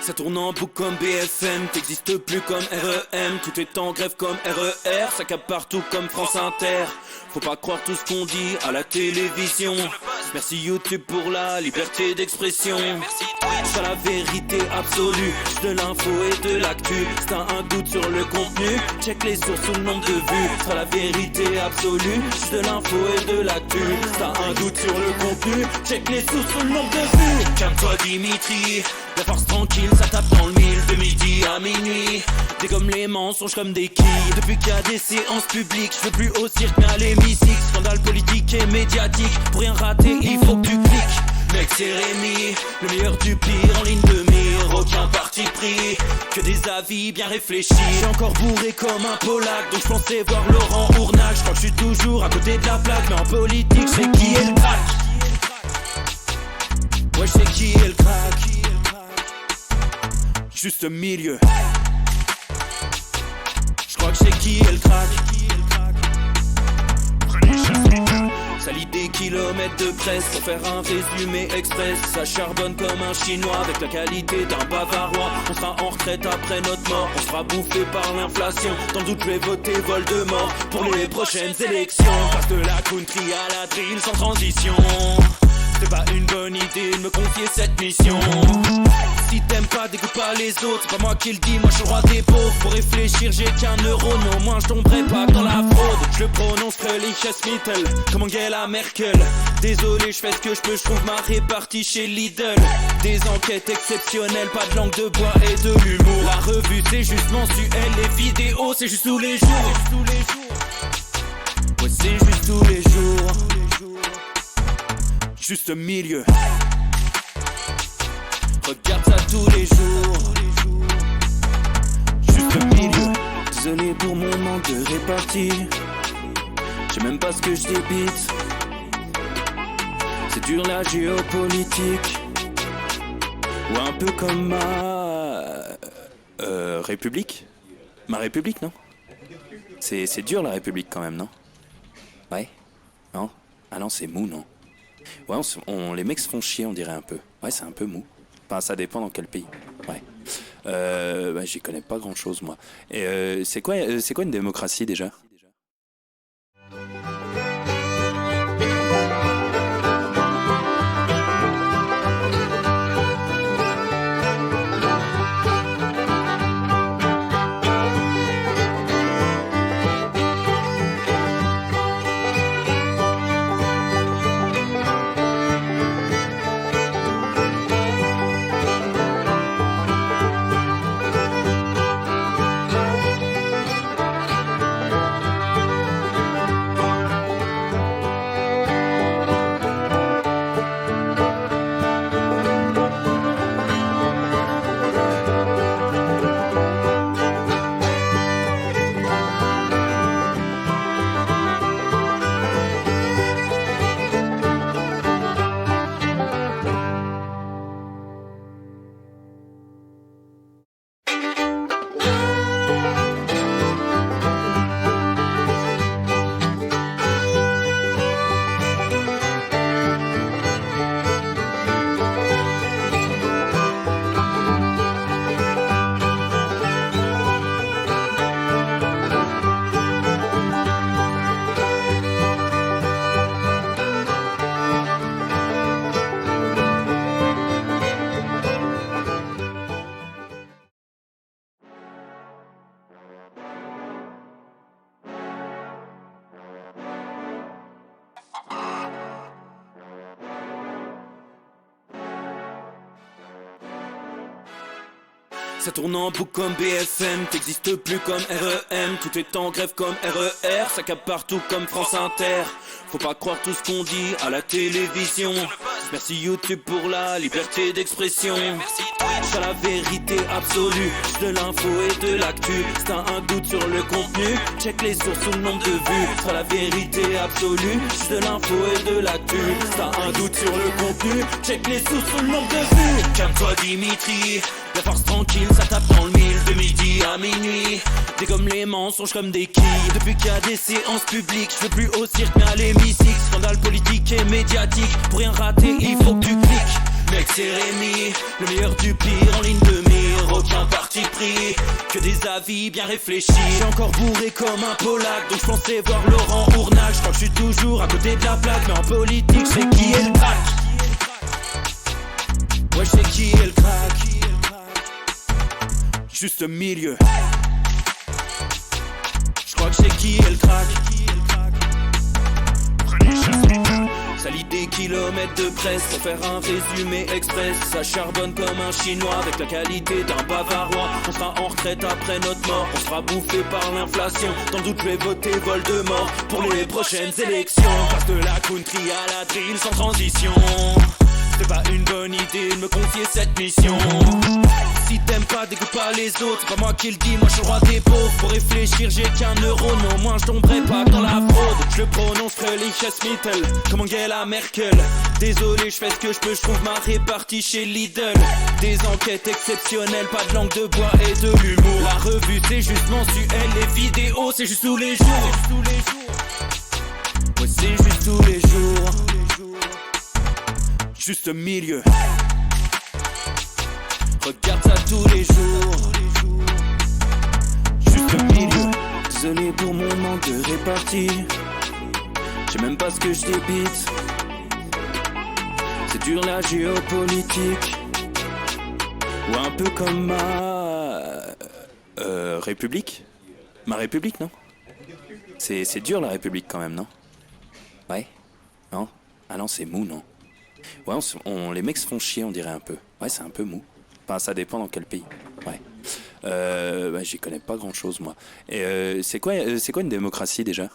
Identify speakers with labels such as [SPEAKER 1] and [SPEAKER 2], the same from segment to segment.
[SPEAKER 1] Ça tourne en boucle comme BFM, t'existes plus comme REM. Tout est en grève comme RER, ça capte partout comme France Inter. Faut pas croire tout ce qu'on dit à la télévision. Merci YouTube pour la liberté d'expression. C'est la vérité absolue, de l'info et de l'actu. Si t'as un doute sur le contenu, check les sources ou le nombre de vues. C'est la vérité absolue, de l'info et de l'actu. Si t'as un doute sur le contenu, check les sources ou le nombre de vues. Calme-toi Dimitri, la force tranquille, ça tape dans le mille. De midi à minuit, dégomme les mensonges comme des quilles. Depuis qu'il y a des séances publiques, je veux plus au cirque mais à l'hémicycle. Scandale politique et médiatique, pour rien rater il faut que tu cliques. Mec c'est Rémi, le meilleur du pire en ligne de mire. Aucun parti pris, que des avis bien réfléchis. J'suis encore bourré comme un Polac, donc j'pensais voir Laurent Ournac. J'crois que j'suis toujours à côté de la plaque, mais en politique j'sais qui est le crack. Ouais j'sais qui est le crack. Juste milieu. J'crois que j'sais qui est le crack. Ça lit des kilomètres de presse pour faire un résumé express. Ça charbonne comme un chinois avec la qualité d'un bavarois. On sera en retraite après notre mort, on sera bouffé par l'inflation. Dans le doute je vais voter Voldemort pour les prochaines élections. Passe de la country à la drill sans transition. C'est pas une bonne idée de me confier cette mission. Si t'aimes pas, dégoûte pas les autres. C'est pas moi qui le dis, moi je suis le roi des pauvres. Pour réfléchir j'ai qu'un euro, mais au moins je tomberai pas dans la fraude. Je le prononce Mittel, comme Angela Merkel. Désolé, je fais ce que je peux, je trouve ma répartie chez Lidl. Des enquêtes exceptionnelles, pas de langue de bois et de l'humour. La revue c'est juste mensuel, les vidéos c'est juste tous les jours. Ouais c'est juste tous les jours. Juste milieu. Regarde ça tous les jours. Juste milieu. Désolé pour mon manque de répartie. Je sais même pas ce que je débite. C'est dur la géopolitique. Ou un peu comme ma... République. Ma République, non? C'est dur la République quand même, non? Ouais? Non? Ah non, c'est mou, non? Ouais, les mecs se font chier, on dirait un peu. Ouais, c'est un peu mou. Enfin, ça dépend dans quel pays. Ouais. Bah, j'y connais pas grand chose, moi. Et c'est quoi une démocratie déjà? Ça tourne en boucle comme BFM, t'existes plus comme REM. Tout est en grève comme RER, ça capte partout comme France Inter. Faut pas croire tout ce qu'on dit à la télévision. Merci YouTube pour la liberté d'expression. C'est la vérité absolue, de l'info et de l'actu. Si t'as un doute sur le contenu, check les sources ou le nombre de vues. C'est la vérité absolue, de l'info et de l'actu. Si t'as un doute sur le contenu, check les sources ou le nombre de vues. Calme-toi Dimitri, la force tranquille, ça tape dans le mille. De midi à minuit, dégomme les mensonges comme des quilles. Depuis qu'il y a des séances publiques, je veux plus au cirque mais à l'hémicycle. Scandale politique et médiatique, pour rien rater il faut que tu cliques. Mec c'est Rémi, le meilleur du pire en ligne de mire. Aucun parti pris, que des avis bien réfléchis. J'ai encore bourré comme un Polac, donc je pensais voir Laurent Ournac. Je crois que je suis toujours à côté de la plaque, mais en politique c'est qui est le crack. Ouais je sais qui est le crack. Juste milieu. Je crois que je sais qui est le crack. Salit des kilomètres de presse pour faire un résumé express. Ça charbonne comme un chinois avec la qualité d'un bavarois. On sera en retraite après notre mort, on sera bouffé par l'inflation. Dans le doute je vais voter Voldemort pour les prochaines élections. Passe de la country à la drill sans transition. C'est pas une bonne idée de me confier cette mission. Si t'aimes pas, dégoûte pas les autres. C'est pas moi qui le dis, moi je suis le roi des pauvres. Pour réfléchir, j'ai qu'un euro, mais au moins je tomberai pas dans la fraude. Je le prononce Mittel, comme Angela Merkel. Désolé, je fais ce que je peux, je trouve ma répartie chez Lidl. Des enquêtes exceptionnelles, pas de langue de bois et de l'humour. La revue c'est juste mensuel, les vidéos c'est juste tous les jours. Ouais c'est juste tous les jours. Juste milieu. Regarde ça tous les jours. Juste milieu. Désolé pour mon manque de répartie. Je sais même pas ce que je débite. C'est dur la géopolitique. Ou un peu comme ma... République. Ma République, non? C'est dur la République quand même, non? Ouais? Non? Ah non, c'est mou, non? Ouais, les mecs se font chier, on dirait un peu. Ouais, c'est un peu mou. Enfin, ça dépend dans quel pays. Ouais. Bah, j'y connais pas grand chose, moi. Et c'est quoi une démocratie déjà?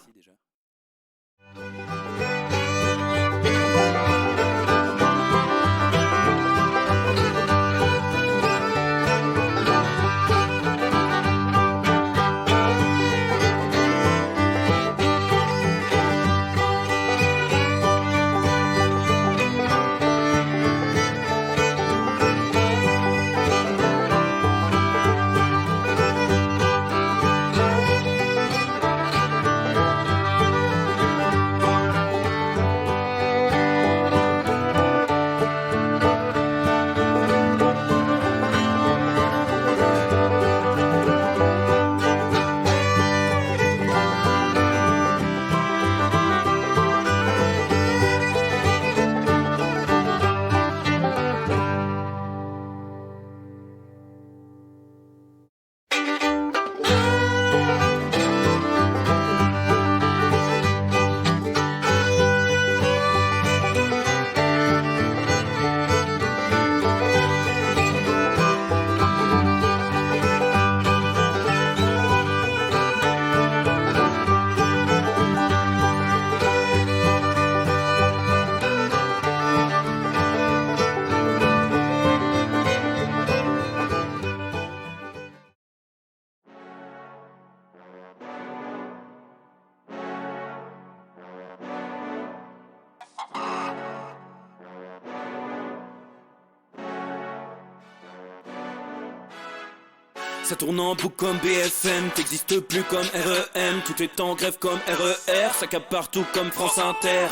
[SPEAKER 1] Ça tourne en boucle comme BFM, t'existes plus comme REM. Tout est en grève comme RER, ça capte partout comme France Inter.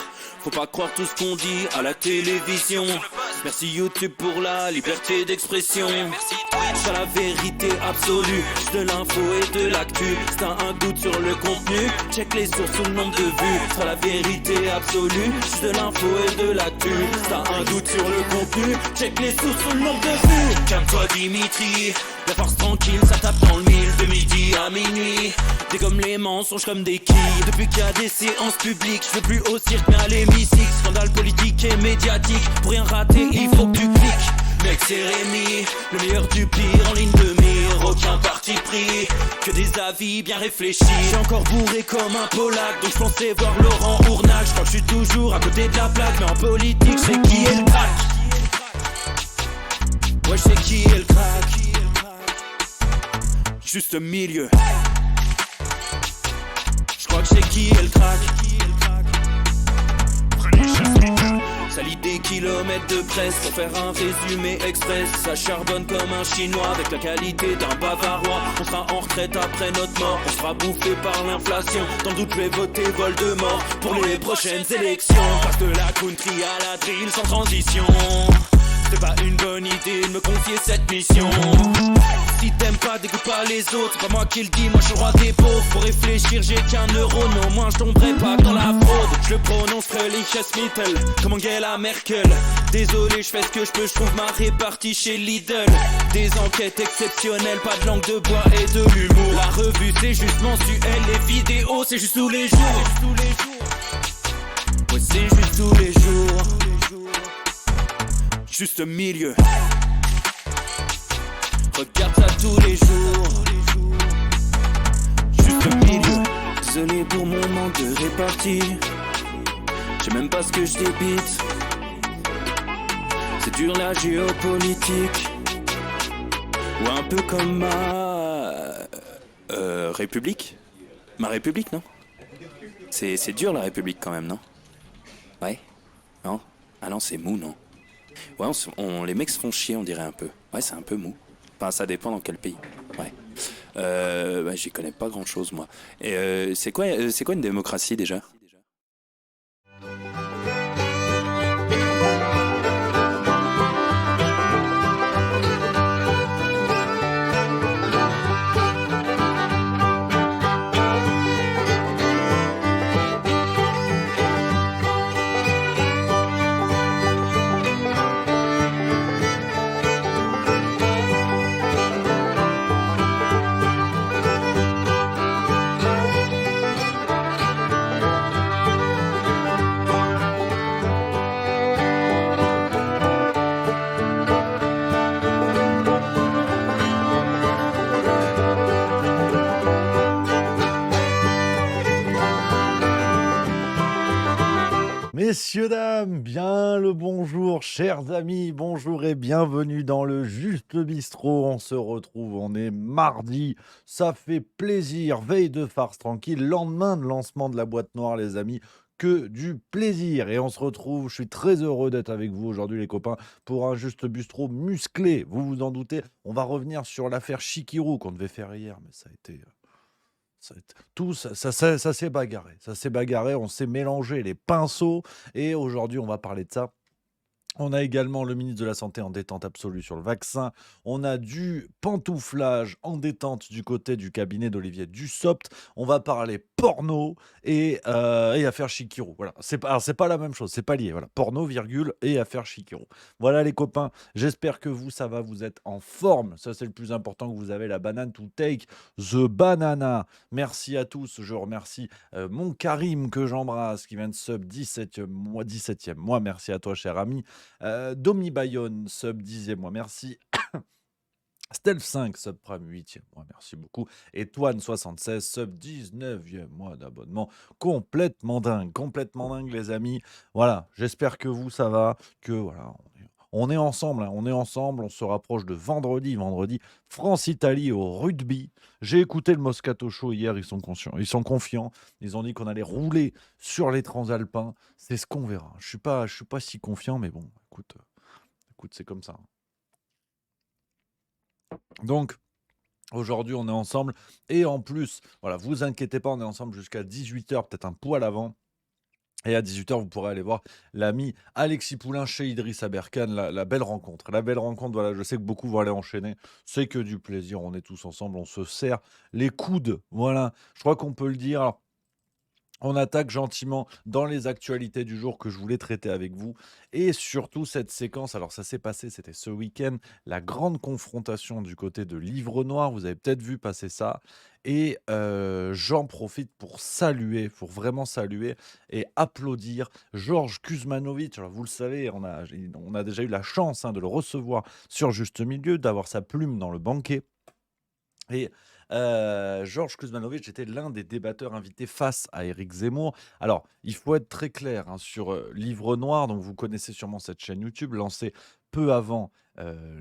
[SPEAKER 1] Faut pas croire tout ce qu'on dit à la télévision. Merci YouTube pour la liberté d'expression. C'est la vérité absolue, de l'info et de l'actu. Si t'as un doute sur le contenu, check les sources ou le nombre de vues. C'est la vérité absolue, de l'info et de l'actu. Si t'as un doute sur le contenu, check les sources ou le nombre de vues. Calme-toi Dimitri, la force tranquille, ça tape dans le mille. De midi à minuit, dégomme les mensonges comme des quilles. Depuis qu'il y a des séances publiques, je veux plus au cirque mais à l'hémicycle. Scandale politique et médiatique, pour rien rater il faut que tu cliques. Mec c'est Rémi, le meilleur du pire en ligne de mire. Aucun parti pris, que des avis bien réfléchis. J'ai encore bourré comme un Polac, donc je pensais voir Laurent Ournac. Je crois que je suis toujours à côté de la plaque, mais en politique c'est qui est le crack. Ouais je sais qui est le crack. Juste milieu. Je crois que je sais qui est le crack. Salit des kilomètres de presse pour faire un résumé express. Ça charbonne comme un chinois avec la qualité d'un bavarois. On sera en retraite après notre mort, on sera bouffé par l'inflation. Dans le doute je vais voter Voldemort pour les prochaines élections. Passe de la country à la drill sans transition. C'est pas une bonne idée de me confier cette mission. Si t'aimes pas, dégoûte pas les autres. C'est pas moi qui le dis, moi je suis le roi des pauvres. Pour réfléchir, j'ai qu'un euro, non, moi je tomberai pas dans la fraude. Je le prononce Mittel, comme Angela Merkel. Désolé, je fais ce que je peux, je trouve ma répartie chez Lidl. Des enquêtes exceptionnelles, pas de langue de bois et de l'humour. La revue c'est juste mensuel, les vidéos c'est juste tous les jours. Ouais, c'est juste tous les jours. Juste milieu. Regarde ça tous les jours. Juste milieu. Désolé pour mon manque de répartie. Je sais même pas ce que je débite. C'est dur la géopolitique. Ou un peu comme ma République. Ma République, non? C'est dur la République quand même, non? Ouais? Non? Ah non, c'est mou, non? Ouais, les mecs se font chier, on dirait un peu. Ouais, c'est un peu mou. Enfin, ça dépend dans quel pays. Ouais. J'y connais pas grand chose, moi. Et c'est quoi une démocratie déjà?
[SPEAKER 2] Messieurs, dames, bien le bonjour, chers amis, bonjour et bienvenue dans le Juste Bistrot. On se retrouve, on est mardi, ça fait plaisir, veille de farce tranquille, lendemain de lancement de la boîte noire, les amis. Que du plaisir. Et on se retrouve, je suis très heureux d'être avec vous aujourd'hui, les copains, pour un Juste Bistrot musclé. Vous vous en doutez, on va revenir sur l'affaire Chikirou qu'on devait faire hier, mais ça a été. Tout ça s'est bagarré. Ça s'est bagarré, on s'est mélangé les pinceaux. Et aujourd'hui, on va parler de ça. On a également le ministre de la Santé en détente absolue sur le vaccin. On a du pantouflage en détente du côté du cabinet d'Olivier Dussopt. On va parler porno et affaire Chikirou. Voilà, c'est pas la même chose, c'est pas lié. Voilà, porno, virgule, et affaire Chikirou. Voilà les copains, j'espère que ça va, vous êtes en forme. Ça, c'est le plus important, que vous avez la banane to take the banana. Merci à tous, je remercie mon Karim que j'embrasse, qui vient de sub 17e mois, 17e mois. Merci à toi, cher ami. Domi Bayonne, sub 10e mois, merci. Stealth 5, sub prime 8e mois, merci beaucoup. Et Toine76, sub 19e mois d'abonnement. Complètement dingue, les amis. Voilà, j'espère que vous, ça va, que voilà, on est ensemble, hein, on se rapproche de vendredi, France-Italie au rugby. J'ai écouté le Moscato Show hier, ils sont confiants, ils ont dit qu'on allait rouler sur les transalpins, c'est ce qu'on verra. Je suis pas si confiant, mais bon, écoute, c'est comme ça. Donc, aujourd'hui, on est ensemble, et en plus, voilà, vous inquiétez pas, on est ensemble jusqu'à 18h, peut-être un poil avant. Et à 18h, vous pourrez aller voir l'ami Alexis Poulain chez Idriss Aberkan, la belle rencontre. La belle rencontre, voilà, je sais que beaucoup vont aller enchaîner. C'est que du plaisir, on est tous ensemble, on se serre les coudes. Voilà, je crois qu'on peut le dire. Alors, on attaque gentiment dans les actualités du jour que je voulais traiter avec vous. Et surtout cette séquence, alors ça s'est passé, c'était ce week-end, la grande confrontation du côté de Livre Noir. Vous avez peut-être vu passer ça. Et j'en profite pour saluer, pour vraiment saluer et applaudir Georges Kuzmanovic. Alors vous le savez, on a déjà eu la chance de le recevoir sur Juste Milieu, d'avoir sa plume dans le banquet. Et Georges Kuzmanovic était l'un des débatteurs invités face à Éric Zemmour. Alors, il faut être très clair sur Livre Noir, donc vous connaissez sûrement cette chaîne YouTube, lancée peu avant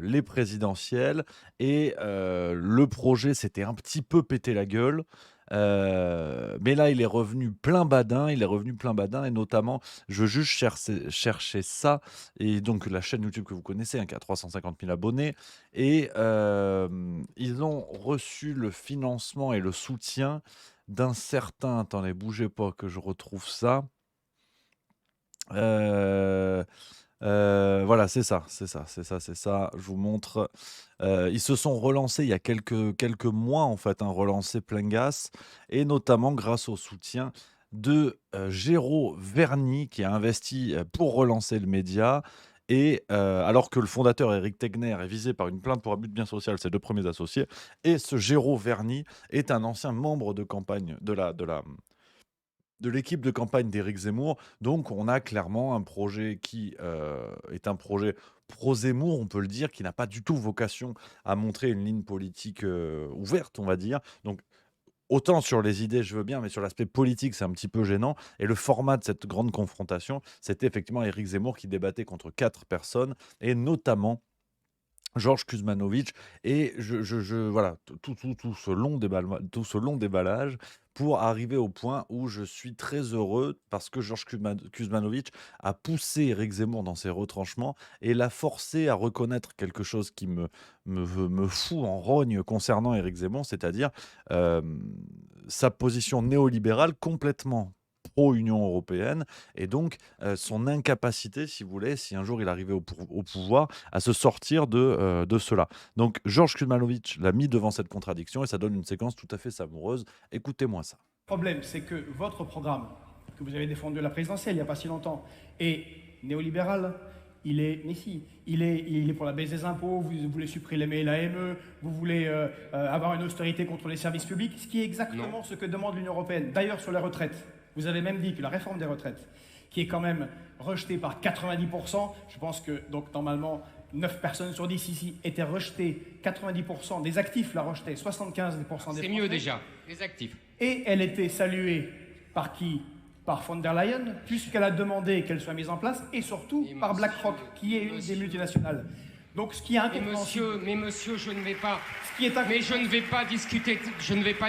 [SPEAKER 2] les présidentielles. Et le projet s'était un petit peu pété la gueule. Mais là, il est revenu plein badin. Et notamment, je veux juste chercher ça. Et donc, la chaîne YouTube que vous connaissez, qui a 350 000 abonnés. Et ils ont reçu le financement et le soutien d'un certain... Attendez, bougez pas que je retrouve ça. Voilà, c'est ça, c'est ça, c'est ça, c'est ça. Je vous montre. Ils se sont relancés il y a quelques mois, en fait, hein, relancés plein gaz et notamment grâce au soutien de, Géraud Verny qui a investi, pour relancer le média et alors que le fondateur Éric Tegner est visé par une plainte pour abus de biens social, ses 2 premiers associés et ce Géraud Verny est un ancien membre de campagne de l'équipe de campagne d'Éric Zemmour. Donc on a clairement un projet qui, est un projet pro-Zemmour, on peut le dire, qui n'a pas du tout vocation à montrer une ligne politique, ouverte, on va dire. Donc autant sur les idées, je veux bien, mais sur l'aspect politique, c'est un petit peu gênant et le format de cette grande confrontation, c'était effectivement Éric Zemmour qui débattait contre 4 personnes et notamment Georges Kuzmanovic et voilà, tout ce long déballage pour arriver au point où je suis très heureux parce que Georges Kuzmanovic a poussé Éric Zemmour dans ses retranchements et l'a forcé à reconnaître quelque chose qui me fout en rogne concernant Éric Zemmour, c'est-à-dire, hem, sa position néolibérale complètement pro-Union européenne et donc, son incapacité, si vous voulez, si un jour il arrivait au pouvoir, à se sortir de cela. Donc Georges Kuzmanovic l'a mis devant cette contradiction et ça donne une séquence tout à fait savoureuse. Écoutez-moi ça.
[SPEAKER 3] Le problème, c'est que votre programme, que vous avez défendu à la présidentielle il n'y a pas si longtemps, est néolibéral. Mais si, il est pour la baisse des impôts, vous voulez supprimer l'AME, vous voulez avoir une austérité contre les services publics, ce qui est exactement ce que demande l'Union européenne. D'ailleurs, sur les retraites, vous avez même dit que la réforme des retraites, qui est quand même rejetée par 90%, je pense que, donc normalement, 9 personnes sur 10 ici étaient rejetées, 90% des actifs la rejetaient, 75% des Français.
[SPEAKER 4] C'est mieux déjà, les actifs.
[SPEAKER 3] Et elle était saluée par qui? Par von der Leyen, puisqu'elle a demandé qu'elle soit mise en place, et surtout par BlackRock, qui est une des multinationales. Donc ce qui est incompréhensible...
[SPEAKER 4] Mais monsieur, je ne vais pas...
[SPEAKER 3] Ce qui est
[SPEAKER 4] Mais je ne vais pas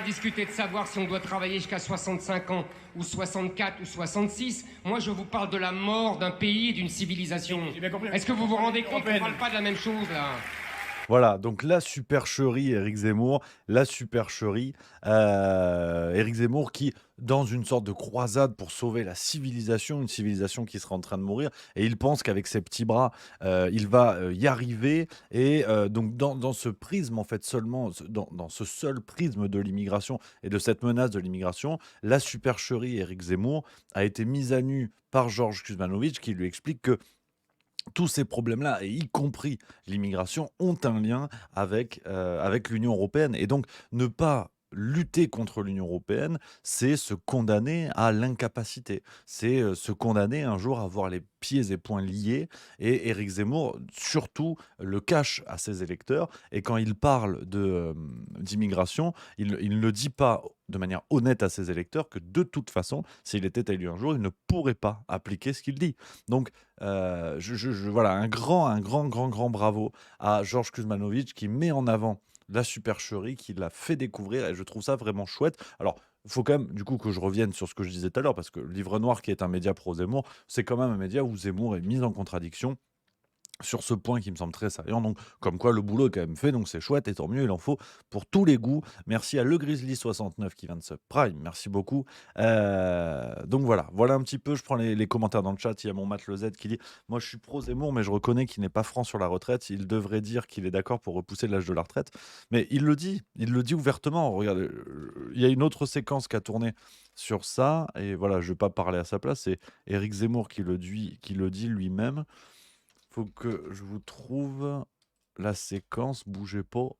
[SPEAKER 4] discuter de savoir si on doit travailler jusqu'à 65 ans, ou 64, ou 66. Moi, je vous parle de la mort d'un pays et d'une civilisation.
[SPEAKER 3] J'ai bien compris.
[SPEAKER 4] Est-ce que vous vous rendez compte qu'on ne parle pas de la même chose, là?
[SPEAKER 2] Voilà, donc la supercherie Éric Zemmour, la supercherie Éric Zemmour qui, dans une sorte de croisade pour sauver la civilisation, une civilisation qui serait en train de mourir, et il pense qu'avec ses petits bras, il va y arriver. Et donc dans ce prisme, en fait, seulement, dans ce seul prisme de l'immigration et de cette menace de l'immigration, la supercherie Éric Zemmour a été mise à nu par Georges Kuzmanovic qui lui explique que tous ces problèmes-là, et y compris l'immigration, ont un lien avec l'Union européenne. Et donc, ne pas lutter contre l'Union européenne, c'est se condamner à l'incapacité. C'est se condamner un jour à avoir les pieds et poings liés. Et Éric Zemmour, surtout, le cache à ses électeurs. Et quand il parle d'immigration, il ne dit pas de manière honnête à ses électeurs que de toute façon, s'il était élu un jour, il ne pourrait pas appliquer ce qu'il dit. Donc, voilà, un grand bravo à Georges Kuzmanovic qui met en avant la supercherie, qui l'a fait découvrir et je trouve ça vraiment chouette. Alors, il faut quand même, du coup, que je revienne sur ce que je disais tout à l'heure, parce que Livre Noir, qui est un média pro-Zemmour, c'est quand même un média où Zemmour est mis en contradiction sur ce point qui me semble très saillant. Donc, comme quoi le boulot est quand même fait, donc c'est chouette et tant mieux, il en faut pour tous les goûts. Merci à Le Grizzly69 qui vient de subprime, merci beaucoup. Donc voilà un petit peu, je prends les commentaires dans le chat. Il y a mon Matt Le Z qui dit: moi je suis pro Zemmour, mais je reconnais qu'il n'est pas franc sur la retraite. Il devrait dire qu'il est d'accord pour repousser l'âge de la retraite. Mais il le dit ouvertement. Regardez, il y a une autre séquence qui a tourné sur ça, et voilà, je ne vais pas parler à sa place, c'est Éric Zemmour qui le dit lui-même. Faut que je vous trouve la séquence, bougez pas.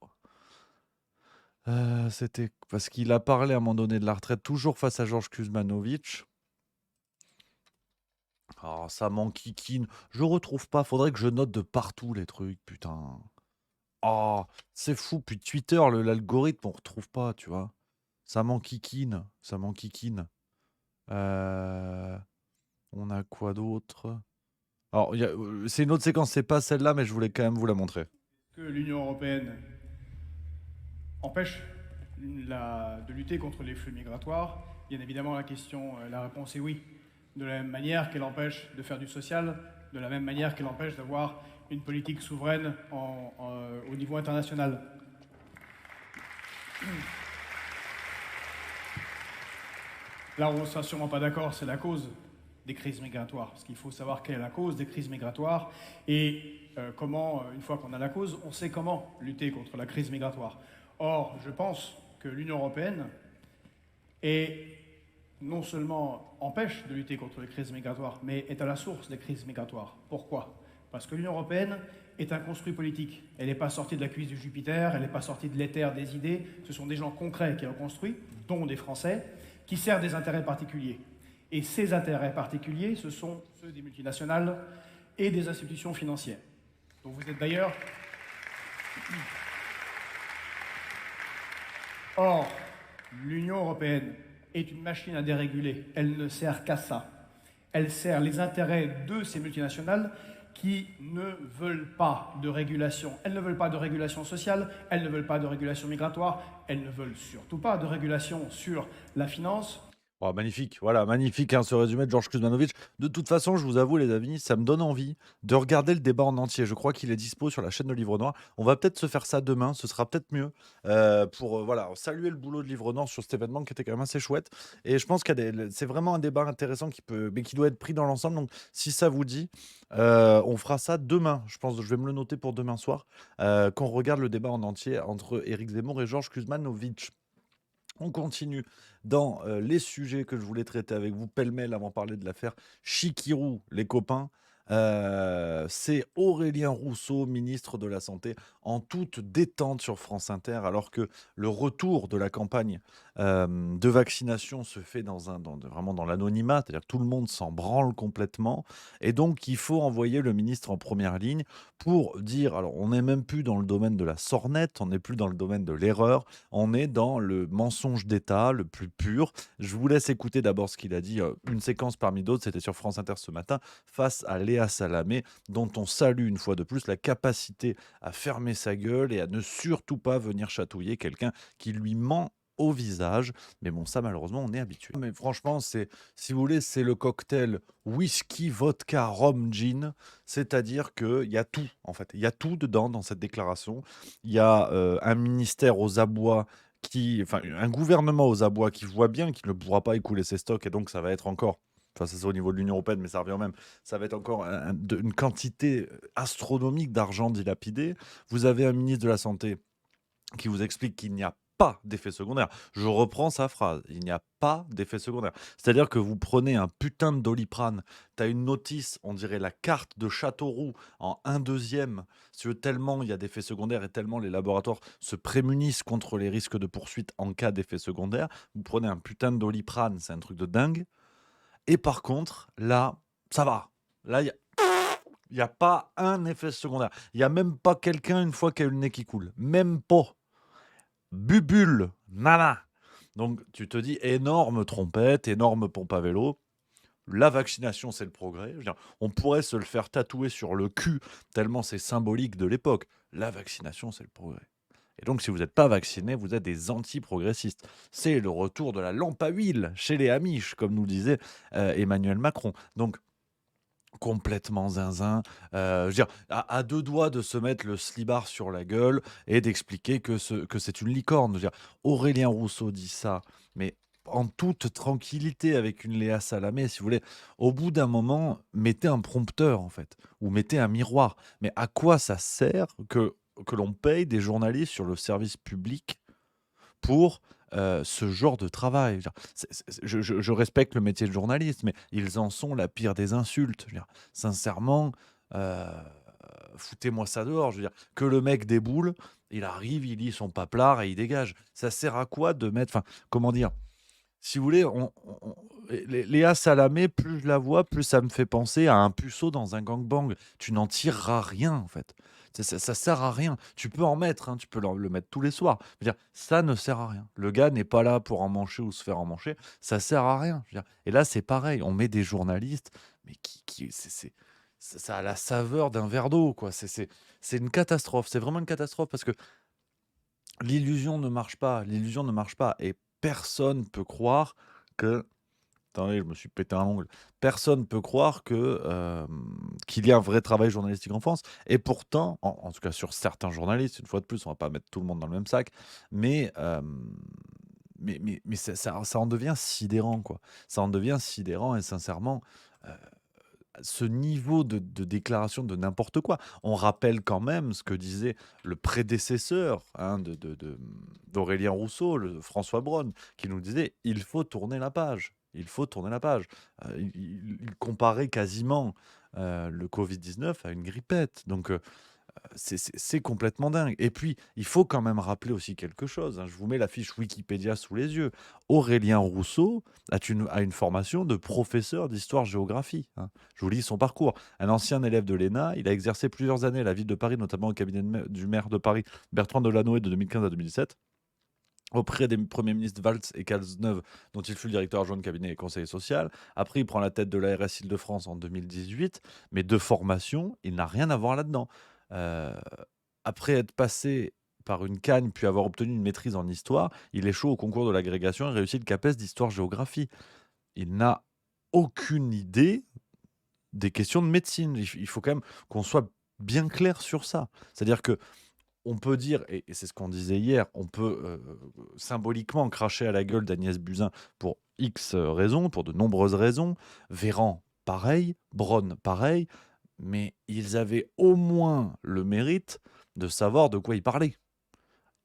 [SPEAKER 2] C'était parce qu'il a parlé à un moment donné de la retraite, toujours face à Georges Kuzmanovic. Oh, ça m'enquiquine. Je retrouve pas. Faudrait que je note de partout les trucs, putain. Oh, c'est fou. Puis Twitter, l'algorithme, on retrouve pas, tu vois. Ça m'enquiquine. Ça m'enquiquine. On a quoi d'autre? Alors, c'est une autre séquence, c'est pas celle-là, mais je voulais quand même vous la montrer.
[SPEAKER 3] Que l'Union européenne empêche de lutter contre les flux migratoires. Bien évidemment, la réponse est oui. De la même manière qu'elle empêche de faire du social, de la même manière qu'elle empêche d'avoir une politique souveraine au niveau international. Là où on ne sera sûrement pas d'accord, c'est la cause. des crises migratoires. Parce qu'il faut savoir quelle est la cause des crises migratoires et comment, une fois qu'on a la cause, on sait comment lutter contre la crise migratoire. Or, je pense que l'Union européenne non seulement empêche de lutter contre les crises migratoires, mais est à la source des crises migratoires. Pourquoi ? Parce que l'Union européenne est un construit politique. Elle n'est pas sortie de la cuisse du Jupiter, elle n'est pas sortie de l'éther des idées. Ce sont des gens concrets qui l'ont construit, dont des Français, qui servent des intérêts particuliers. Et ces intérêts particuliers, ce sont ceux des multinationales et des institutions financières. Donc vous êtes d'ailleurs... Or, l'Union européenne est une machine à déréguler. Elle ne sert qu'à ça. Elle sert les intérêts de ces multinationales qui ne veulent pas de régulation. Elles ne veulent pas de régulation sociale, elles ne veulent pas de régulation migratoire, elles ne veulent surtout pas de régulation sur la finance.
[SPEAKER 2] Oh, magnifique, voilà, magnifique hein, ce résumé de Georges Kuzmanovic. De toute façon, je vous avoue, les amis, ça me donne envie de regarder le débat en entier. Je crois qu'il est dispo sur la chaîne de Livre Noir. On va peut-être se faire ça demain, ce sera peut-être mieux pour voilà, saluer le boulot de Livre Noir sur cet événement qui était quand même assez chouette. Et je pense c'est vraiment un débat intéressant mais qui doit être pris dans l'ensemble. Donc, si ça vous dit, on fera ça demain. Je pense que je vais me le noter pour demain soir, qu'on regarde le débat en entier entre Éric Zemmour et Georges Kuzmanovic. On continue dans les sujets que je voulais traiter avec vous, pêle-mêle, avant de parler de l'affaire Chikirou, les copains. C'est Aurélien Rousseau, ministre de la Santé, en toute détente sur France Inter, alors que le retour de la campagne de vaccination se fait vraiment dans l'anonymat, c'est-à-dire que tout le monde s'en branle complètement. Et donc, il faut envoyer le ministre en première ligne pour dire, alors on n'est même plus dans le domaine de la sornette, on n'est plus dans le domaine de l'erreur, on est dans le mensonge d'État le plus pur. Je vous laisse écouter d'abord ce qu'il a dit, une séquence parmi d'autres, c'était sur France Inter ce matin, face à Léa Salamé, dont on salue une fois de plus la capacité à fermer sa gueule et à ne surtout pas venir chatouiller quelqu'un qui lui ment au visage. Mais bon, ça malheureusement, on est habitué. Mais franchement, si vous voulez, c'est le cocktail whisky, vodka, rhum, gin. C'est-à-dire qu'il y a tout, en fait. Il y a tout dedans dans cette déclaration. Il y a un ministère aux abois un gouvernement aux abois qui voit bien qu'il ne pourra pas écouler ses stocks et donc ça va être encore, enfin ça c'est au niveau de l'Union européenne mais ça revient au même, ça va être encore une quantité astronomique d'argent dilapidé. Vous avez un ministre de la Santé qui vous explique qu'il n'y a pas d'effet secondaire. Je reprends sa phrase, il n'y a pas d'effet secondaire. C'est-à-dire que vous prenez un putain de Doliprane, tu as une notice, on dirait la carte de Châteauroux en 1/2, tellement il y a d'effets secondaires et tellement les laboratoires se prémunissent contre les risques de poursuite en cas d'effet secondaire. Vous prenez un putain de Doliprane, c'est un truc de dingue. Et par contre, là, ça va. Là, il n'y a pas un effet secondaire. Il n'y a même pas quelqu'un, une fois, qui a eu le nez qui coule. Même pas. Bubule, nana. Donc tu te dis énorme trompette, énorme pompe à vélo. La vaccination, c'est le progrès. Je veux dire, on pourrait se le faire tatouer sur le cul, tellement c'est symbolique de l'époque. La vaccination, c'est le progrès. Et donc, si vous n'êtes pas vacciné, vous êtes des anti-progressistes. C'est le retour de la lampe à huile chez les Amish, comme nous disait Emmanuel Macron. Donc, complètement zinzin, je veux dire, à deux doigts de se mettre le slibard sur la gueule et d'expliquer que c'est une licorne. Je veux dire, Aurélien Rousseau dit ça, mais en toute tranquillité avec une Léa Salamé, si vous voulez. Au bout d'un moment, mettez un prompteur, en fait, ou mettez un miroir. Mais à quoi ça sert que l'on paye des journalistes sur le service public pour ce genre de travail? Je respecte le métier de journaliste, mais ils en sont la pire des insultes. Je veux dire, sincèrement, foutez-moi ça dehors. Je veux dire, que le mec déboule, il arrive, il lit son paplard et il dégage. Ça sert à quoi de mettre... Enfin, comment dire? Si vous voulez, Léa Salamé, plus je la vois, plus ça me fait penser à un puceau dans un gangbang. Tu n'en tireras rien, en fait. Ça sert à rien. Tu peux en mettre, hein, tu peux le mettre tous les soirs. Je veux dire, ça ne sert à rien. Le gars n'est pas là pour en mancher ou se faire en mancher. Ça sert à rien. Je veux dire. Et là, c'est pareil. On met des journalistes, mais ça a la saveur d'un verre d'eau, quoi. C'est une catastrophe. C'est vraiment une catastrophe parce que l'illusion ne marche pas. L'illusion ne marche pas. Et personne peut croire que... Attendez, je me suis pété un ongle. Personne peut croire qu'il y a un vrai travail journalistique en France. Et pourtant, en tout cas sur certains journalistes, une fois de plus, on ne va pas mettre tout le monde dans le même sac, mais mais ça en devient sidérant, quoi. Ça en devient sidérant et sincèrement, heu, ce niveau de déclaration de n'importe quoi. On rappelle quand même ce que disait le prédécesseur, hein, d'Aurélien Rousseau, le François Braun, qui nous disait: «Il faut tourner la page, il faut tourner la page». Il comparait quasiment, le Covid-19 à une grippette donc c'est complètement dingue et puis, il faut quand même rappeler aussi quelque chose, hein. Je vous mets la fiche Wikipédia sous les yeux. Aurélien Rousseau a une formation de professeur d'histoire-géographie, hein. Je vous lis son parcours. Un ancien élève de l'ENA, il a exercé plusieurs années à la ville de Paris, notamment au cabinet du maire de Paris, Bertrand Delanoë, de 2015 à 2017. Auprès des premiers ministres Valls et Cazeneuve, dont il fut le directeur adjoint de cabinet et conseiller social. Après, il prend la tête de l'ARS Île-de-France en 2018, mais de formation, il n'a rien à voir là-dedans. Heu, Après être passé par une Cagne, puis avoir obtenu une maîtrise en histoire, il échoue au concours de l'agrégation et réussit le CAPES d'histoire-géographie. Il n'a aucune idée des questions de médecine. Il faut quand même qu'on soit bien clair sur ça. C'est-à-dire que on peut dire, et c'est ce qu'on disait hier, on peut symboliquement cracher à la gueule d'Agnès Buzyn pour X raisons, pour de nombreuses raisons. Véran, pareil. Braun, pareil. Mais ils avaient au moins le mérite de savoir de quoi ils parlaient.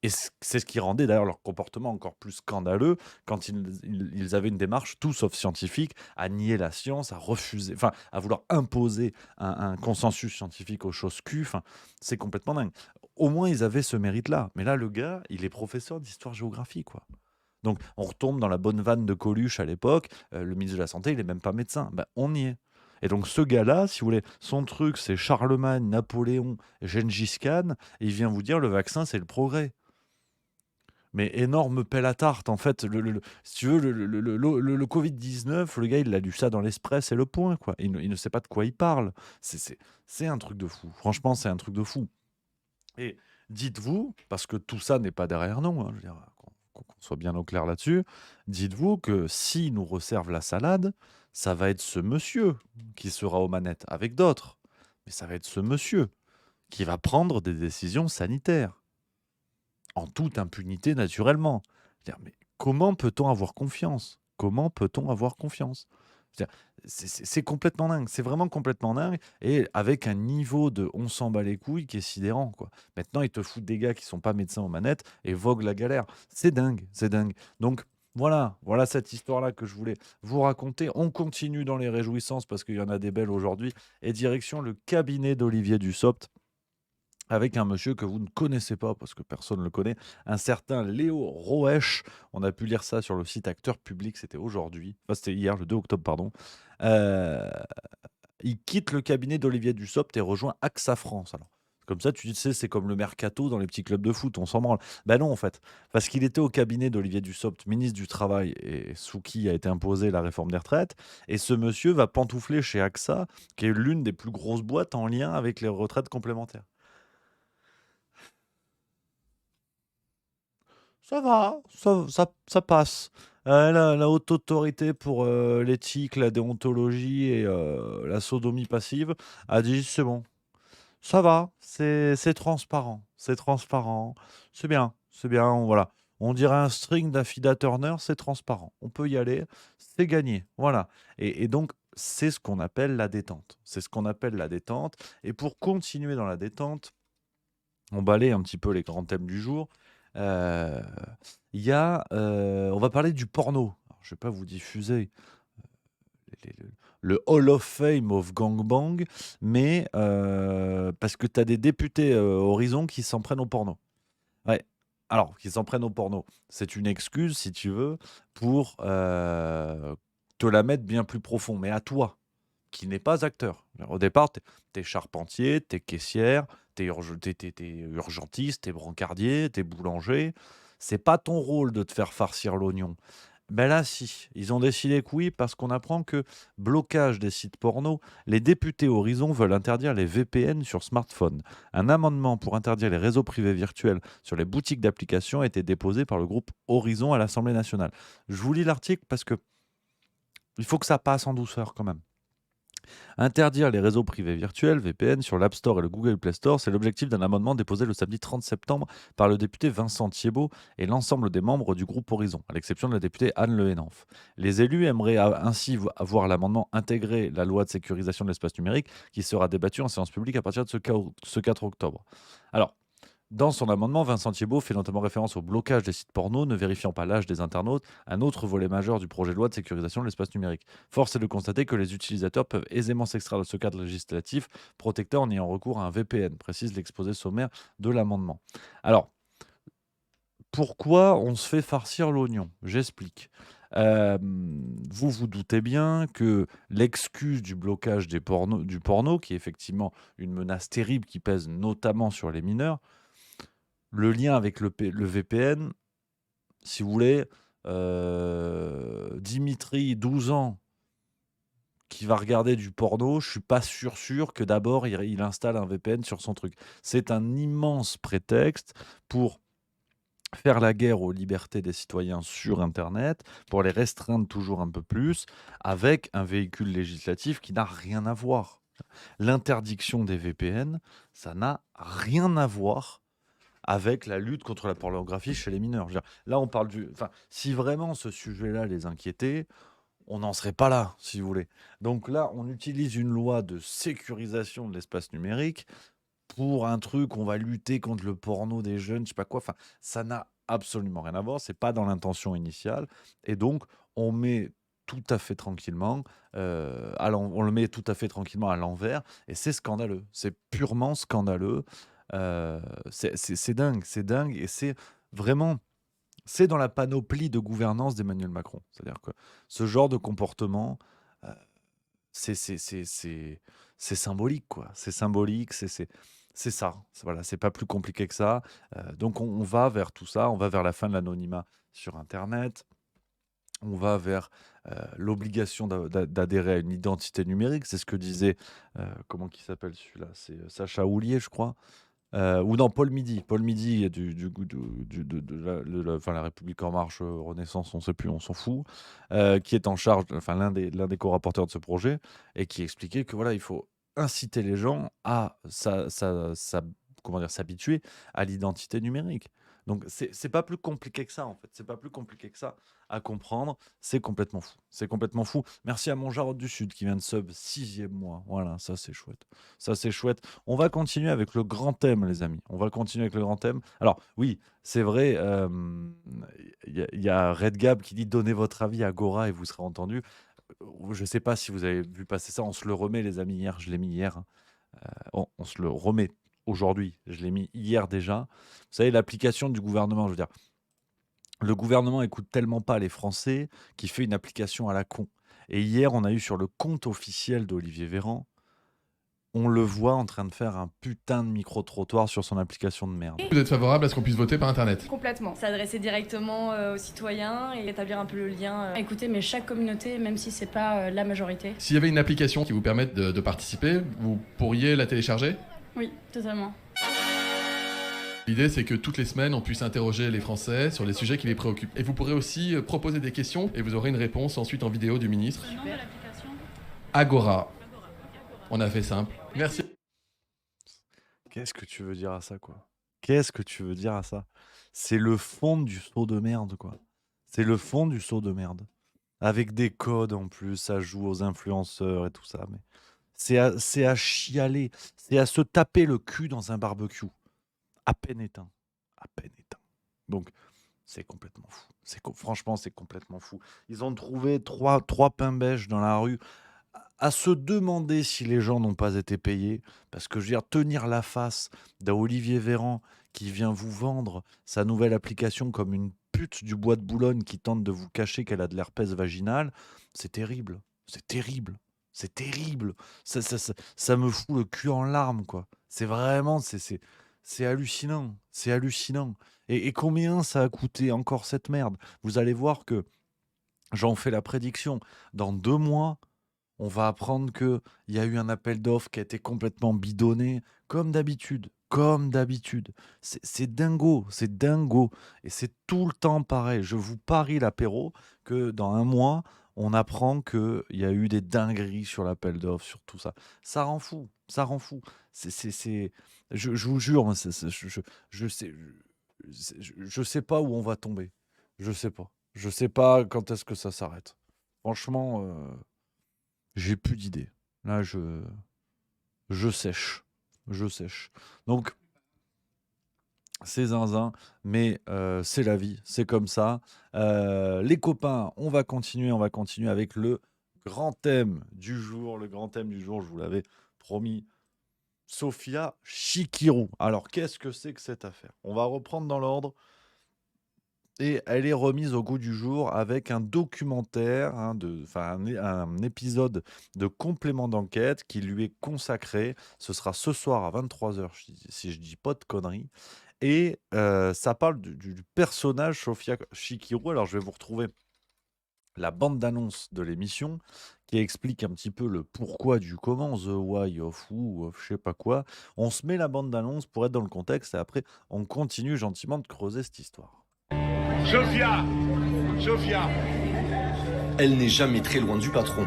[SPEAKER 2] Et c'est ce qui rendait d'ailleurs leur comportement encore plus scandaleux quand ils avaient une démarche tout sauf scientifique, à nier la science, à refuser, enfin, à vouloir imposer un consensus scientifique aux choses culs. Enfin, c'est complètement dingue. Au moins, ils avaient ce mérite-là. Mais là, le gars, il est professeur d'histoire-géographie, quoi. Donc, on retombe dans la bonne vanne de Coluche à l'époque. Le ministre de la Santé, il est même pas médecin. Ben, on y est. Et donc, ce gars-là, si vous voulez, son truc, c'est Charlemagne, Napoléon, Gengis Khan. Et il vient vous dire le vaccin, c'est le progrès. Mais énorme pelle à tarte, en fait. Si tu veux, le Covid-19, le gars, il a lu ça dans l'Express et Le Point, quoi. Il ne sait pas de quoi il parle. C'est un truc de fou. Franchement, c'est un truc de fou. Et dites-vous, parce que tout ça n'est pas derrière nous, hein, je veux dire, qu'on soit bien au clair là-dessus, dites-vous que si nous resservent la salade, ça va être ce monsieur qui sera aux manettes avec d'autres. Mais ça va être ce monsieur qui va prendre des décisions sanitaires. En toute impunité naturellement. Je veux dire, mais comment peut-on avoir confiance? Comment peut-on avoir confiance? Je veux dire, c'est complètement dingue, c'est vraiment complètement dingue et avec un niveau de «on s'en bat les couilles» qui est sidérant, quoi. Maintenant, ils te foutent des gars qui sont pas médecins aux manettes et voguent la galère. C'est dingue, c'est dingue. Donc voilà cette histoire-là que je voulais vous raconter. On continue dans les réjouissances parce qu'il y en a des belles aujourd'hui et direction le cabinet d'Olivier Dussopt avec un monsieur que vous ne connaissez pas, parce que personne ne le connaît, un certain Léo Roesch. On a pu lire ça sur le site Acteur Public, c'était aujourd'hui, enfin c'était hier, le 2 octobre, pardon. Euh, il quitte le cabinet d'Olivier Dussopt et rejoint AXA France. Alors, comme ça, tu sais, c'est comme le mercato dans les petits clubs de foot, on s'en branle. Ben non, en fait, parce qu'il était au cabinet d'Olivier Dussopt, ministre du Travail, et sous qui a été imposée la réforme des retraites. Et ce monsieur va pantoufler chez AXA, qui est l'une des plus grosses boîtes en lien avec les retraites complémentaires. Ça va, ça passe. La haute autorité pour l'éthique, la déontologie et la sodomie passive a dit c'est bon, ça va, c'est transparent, c'est bien, voilà. On dirait un string d'Affida Turner, c'est transparent, on peut y aller, c'est gagné, voilà. Et donc, c'est ce qu'on appelle la détente. C'est ce qu'on appelle la détente. Et pour continuer dans la détente, on balaye un petit peu les grands thèmes du jour. Heu, on va parler du porno. Alors je vais pas vous diffuser le Hall of Fame of Gangbang, mais parce que tu as des députés, Horizon qui s'en prennent au porno. Ouais, alors qui s'en prennent au porno. C'est une excuse, si tu veux, pour, te la mettre bien plus profond, mais à toi, qui n'es pas acteur. Au départ, tu es charpentier, tu es caissière, tu es urgentiste, tu es brancardier, tu es boulanger. C'est pas ton rôle de te faire farcir l'oignon. Ben là, si. Ils ont décidé que oui, parce qu'on apprend que blocage des sites porno, les députés Horizon veulent interdire les VPN sur smartphone. Un amendement pour interdire les réseaux privés virtuels sur les boutiques d'applications a été déposé par le groupe Horizon à l'Assemblée nationale. Je vous lis l'article parce que il faut que ça passe en douceur quand même. Interdire les réseaux privés virtuels, VPN, sur l'App Store et le Google Play Store, c'est l'objectif d'un amendement déposé le samedi 30 septembre par le député Vincent Thiébaut et l'ensemble des membres du groupe Horizon, à l'exception de la députée Anne Le Henanf. Les élus aimeraient ainsi voir l'amendement intégrer la loi de sécurisation de l'espace numérique qui sera débattue en séance publique à partir de ce 4 octobre. Alors, dans son amendement, Vincent Thiébaut fait notamment référence au blocage des sites porno ne vérifiant pas l'âge des internautes, un autre volet majeur du projet de loi de sécurisation de l'espace numérique. Force est de constater que les utilisateurs peuvent aisément s'extraire de ce cadre législatif protecteur en ayant recours à un VPN, précise l'exposé sommaire de l'amendement. Alors, pourquoi on se fait farcir l'oignon? J'explique. Vous vous doutez bien que l'excuse du blocage du porno, qui est effectivement une menace terrible qui pèse notamment sur les mineurs, le lien avec le VPN, si vous voulez, Dimitri, 12 ans, qui va regarder du porno, je suis pas sûr que d'abord il installe un VPN sur son truc. C'est un immense prétexte pour faire la guerre aux libertés des citoyens sur internet, pour les restreindre toujours un peu plus, avec un véhicule législatif qui n'a rien à voir. L'interdiction des VPN, ça n'a rien à voir avec la lutte contre la pornographie chez les mineurs. Je veux dire, là, on parle si vraiment ce sujet-là les inquiétait, on n'en serait pas là, si vous voulez. Donc là, on utilise une loi de sécurisation de l'espace numérique pour un truc, on va lutter contre le porno des jeunes, je sais pas quoi. Enfin, ça n'a absolument rien à voir. C'est pas dans l'intention initiale. Et donc, on met tout à fait tranquillement, on le met tout à fait tranquillement à l'envers. Et c'est scandaleux. C'est purement scandaleux. C'est dingue, et c'est vraiment, c'est dans la panoplie de gouvernance d'Emmanuel Macron. C'est-à-dire que ce genre de comportement, euh, c'est symbolique, quoi. C'est symbolique, c'est ça. Voilà, c'est pas plus compliqué que ça. Donc on va vers tout ça, on va vers la fin de l'anonymat sur Internet. On va vers l'obligation d'adhérer à une identité numérique. C'est ce que disait, comment qui s'appelle celui-là? C'est Sacha Houlier, je crois. Ou non, Paul Midi. Paul Midi de la République En Marche, Renaissance, on ne sait plus, on s'en fout, qui est en charge, enfin l'un des co-rapporteurs de ce projet, et qui expliquait que voilà, il faut inciter les gens à comment dire, s'habituer à l'identité numérique. Donc c'est pas plus compliqué que ça en fait. C'est pas plus compliqué que ça à comprendre. C'est complètement fou. C'est complètement fou. Merci à mon Jarod du Sud qui vient de sub 6e mois. Voilà, ça c'est chouette. Ça c'est chouette. On va continuer avec le grand thème, les amis. On va continuer avec le grand thème. Alors, oui, c'est vrai, il y a Red Gab qui dit donnez votre avis à Agora et vous serez entendu. Je ne sais pas si vous avez vu passer ça. On se le remet, les amis, hier. Je l'ai mis hier, hein. On se le remet aujourd'hui. Je l'ai mis hier déjà. Vous savez, l'application du gouvernement, je veux dire, le gouvernement écoute tellement pas les Français qu'il fait une application à la con. Et hier, on a eu sur le compte officiel d'Olivier Véran, on le voit en train de faire un putain de micro-trottoir sur son application de merde.
[SPEAKER 5] Vous êtes favorable à ce qu'on puisse voter par Internet?
[SPEAKER 6] Complètement. S'adresser directement aux citoyens et établir un peu le lien. Écoutez, mais chaque communauté, même si c'est pas la majorité.
[SPEAKER 5] S'il y avait une application qui vous permette de participer, vous pourriez la télécharger?
[SPEAKER 6] Oui, totalement.
[SPEAKER 5] L'idée, c'est que toutes les semaines, on puisse interroger les Français sur les sujets qui les préoccupent. Et vous pourrez aussi proposer des questions et vous aurez une réponse ensuite en vidéo du ministre.
[SPEAKER 6] Le nom de l'application?
[SPEAKER 5] Agora. On a fait simple. Merci.
[SPEAKER 2] Qu'est-ce que tu veux dire à ça, quoi? Qu'est-ce que tu veux dire à ça? C'est le fond du seau de merde, quoi. C'est le fond du seau de merde. Avec des codes en plus, ça joue aux influenceurs et tout ça. Mais c'est à chialer. C'est à se taper le cul dans un barbecue. À peine éteint. À peine éteint. Donc, c'est complètement fou. Franchement, c'est complètement fou. Ils ont trouvé trois pains beige dans la rue à se demander si les gens n'ont pas été payés. Parce que je veux dire, tenir la face d'un Olivier Véran qui vient vous vendre sa nouvelle application comme une pute du bois de Boulogne qui tente de vous cacher qu'elle a de l'herpès vaginal, c'est terrible. C'est terrible. C'est terrible. Ça me fout le cul en larmes, quoi. C'est vraiment, c'est hallucinant. C'est hallucinant. Et combien ça a coûté encore cette merde? Vous allez voir que, j'en fais la prédiction, dans 2 mois, on va apprendre qu'il y a eu un appel d'offres qui a été complètement bidonné, comme d'habitude. Comme d'habitude. C'est dingo, c'est dingo. Et c'est tout le temps pareil. Je vous parie l'apéro que dans 1 mois, on apprend qu'il y a eu des dingueries sur l'appel d'offres, sur tout ça. Ça rend fou, ça rend fou. Je vous jure, moi, je sais, je sais pas où on va tomber. Je sais pas. Je sais pas quand est-ce que ça s'arrête. Franchement, j'ai plus d'idées. Là, je sèche. Je sèche. Donc, c'est zinzin, mais c'est la vie, c'est comme ça. Les copains, on va continuer avec le grand thème du jour. Le grand thème du jour, je vous l'avais promis, Sofia Chikirou. Alors, qu'est-ce que c'est que cette affaire? On va reprendre dans l'ordre. Et elle est remise au goût du jour avec un documentaire, un épisode de complément d'enquête qui lui est consacré. Ce sera ce soir à 23h, si je dis pas de conneries. Et ça parle du personnage Sofia Chikirou. Alors, je vais vous retrouver la bande-d'annonce de l'émission qui explique un petit peu le pourquoi du comment, the why of who, of je sais pas quoi. On se met la bande-d'annonce pour être dans le contexte et après, on continue gentiment de creuser cette histoire.
[SPEAKER 7] Sofia. Elle n'est jamais très loin du patron.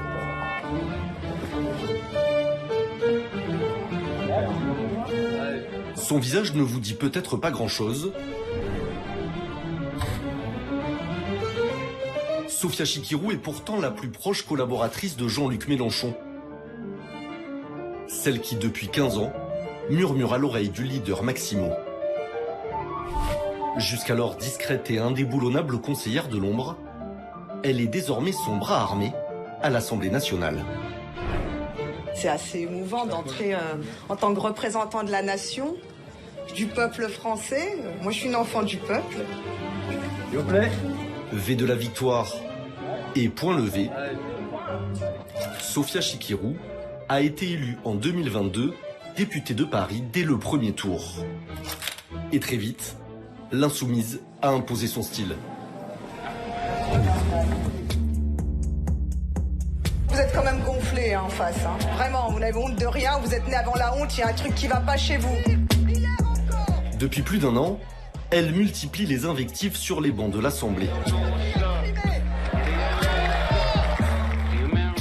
[SPEAKER 7] Son visage ne vous dit peut-être pas grand-chose. Sofia Chikirou est pourtant la plus proche collaboratrice de Jean-Luc Mélenchon. Celle qui, depuis 15 ans, murmure à l'oreille du leader Maximo. Jusqu'alors discrète et indéboulonnable conseillère de l'ombre, elle est désormais son bras armé à l'Assemblée nationale.
[SPEAKER 8] C'est assez émouvant d'entrer en tant que représentant de la nation, du peuple français. Moi, je suis une enfant du peuple.
[SPEAKER 7] S'il vous plaît. V de la victoire et point levé, Sofia Chikirou a été élue en 2022 députée de Paris dès le premier tour. Et très vite, l'insoumise a imposé son style.
[SPEAKER 8] Vous êtes quand même gonflé en face. Hein. Vraiment, vous n'avez honte de rien, vous êtes né avant la honte, il y a un truc qui va pas chez vous.
[SPEAKER 7] Depuis plus d'1 an, elle multiplie les invectives sur les bancs de l'Assemblée.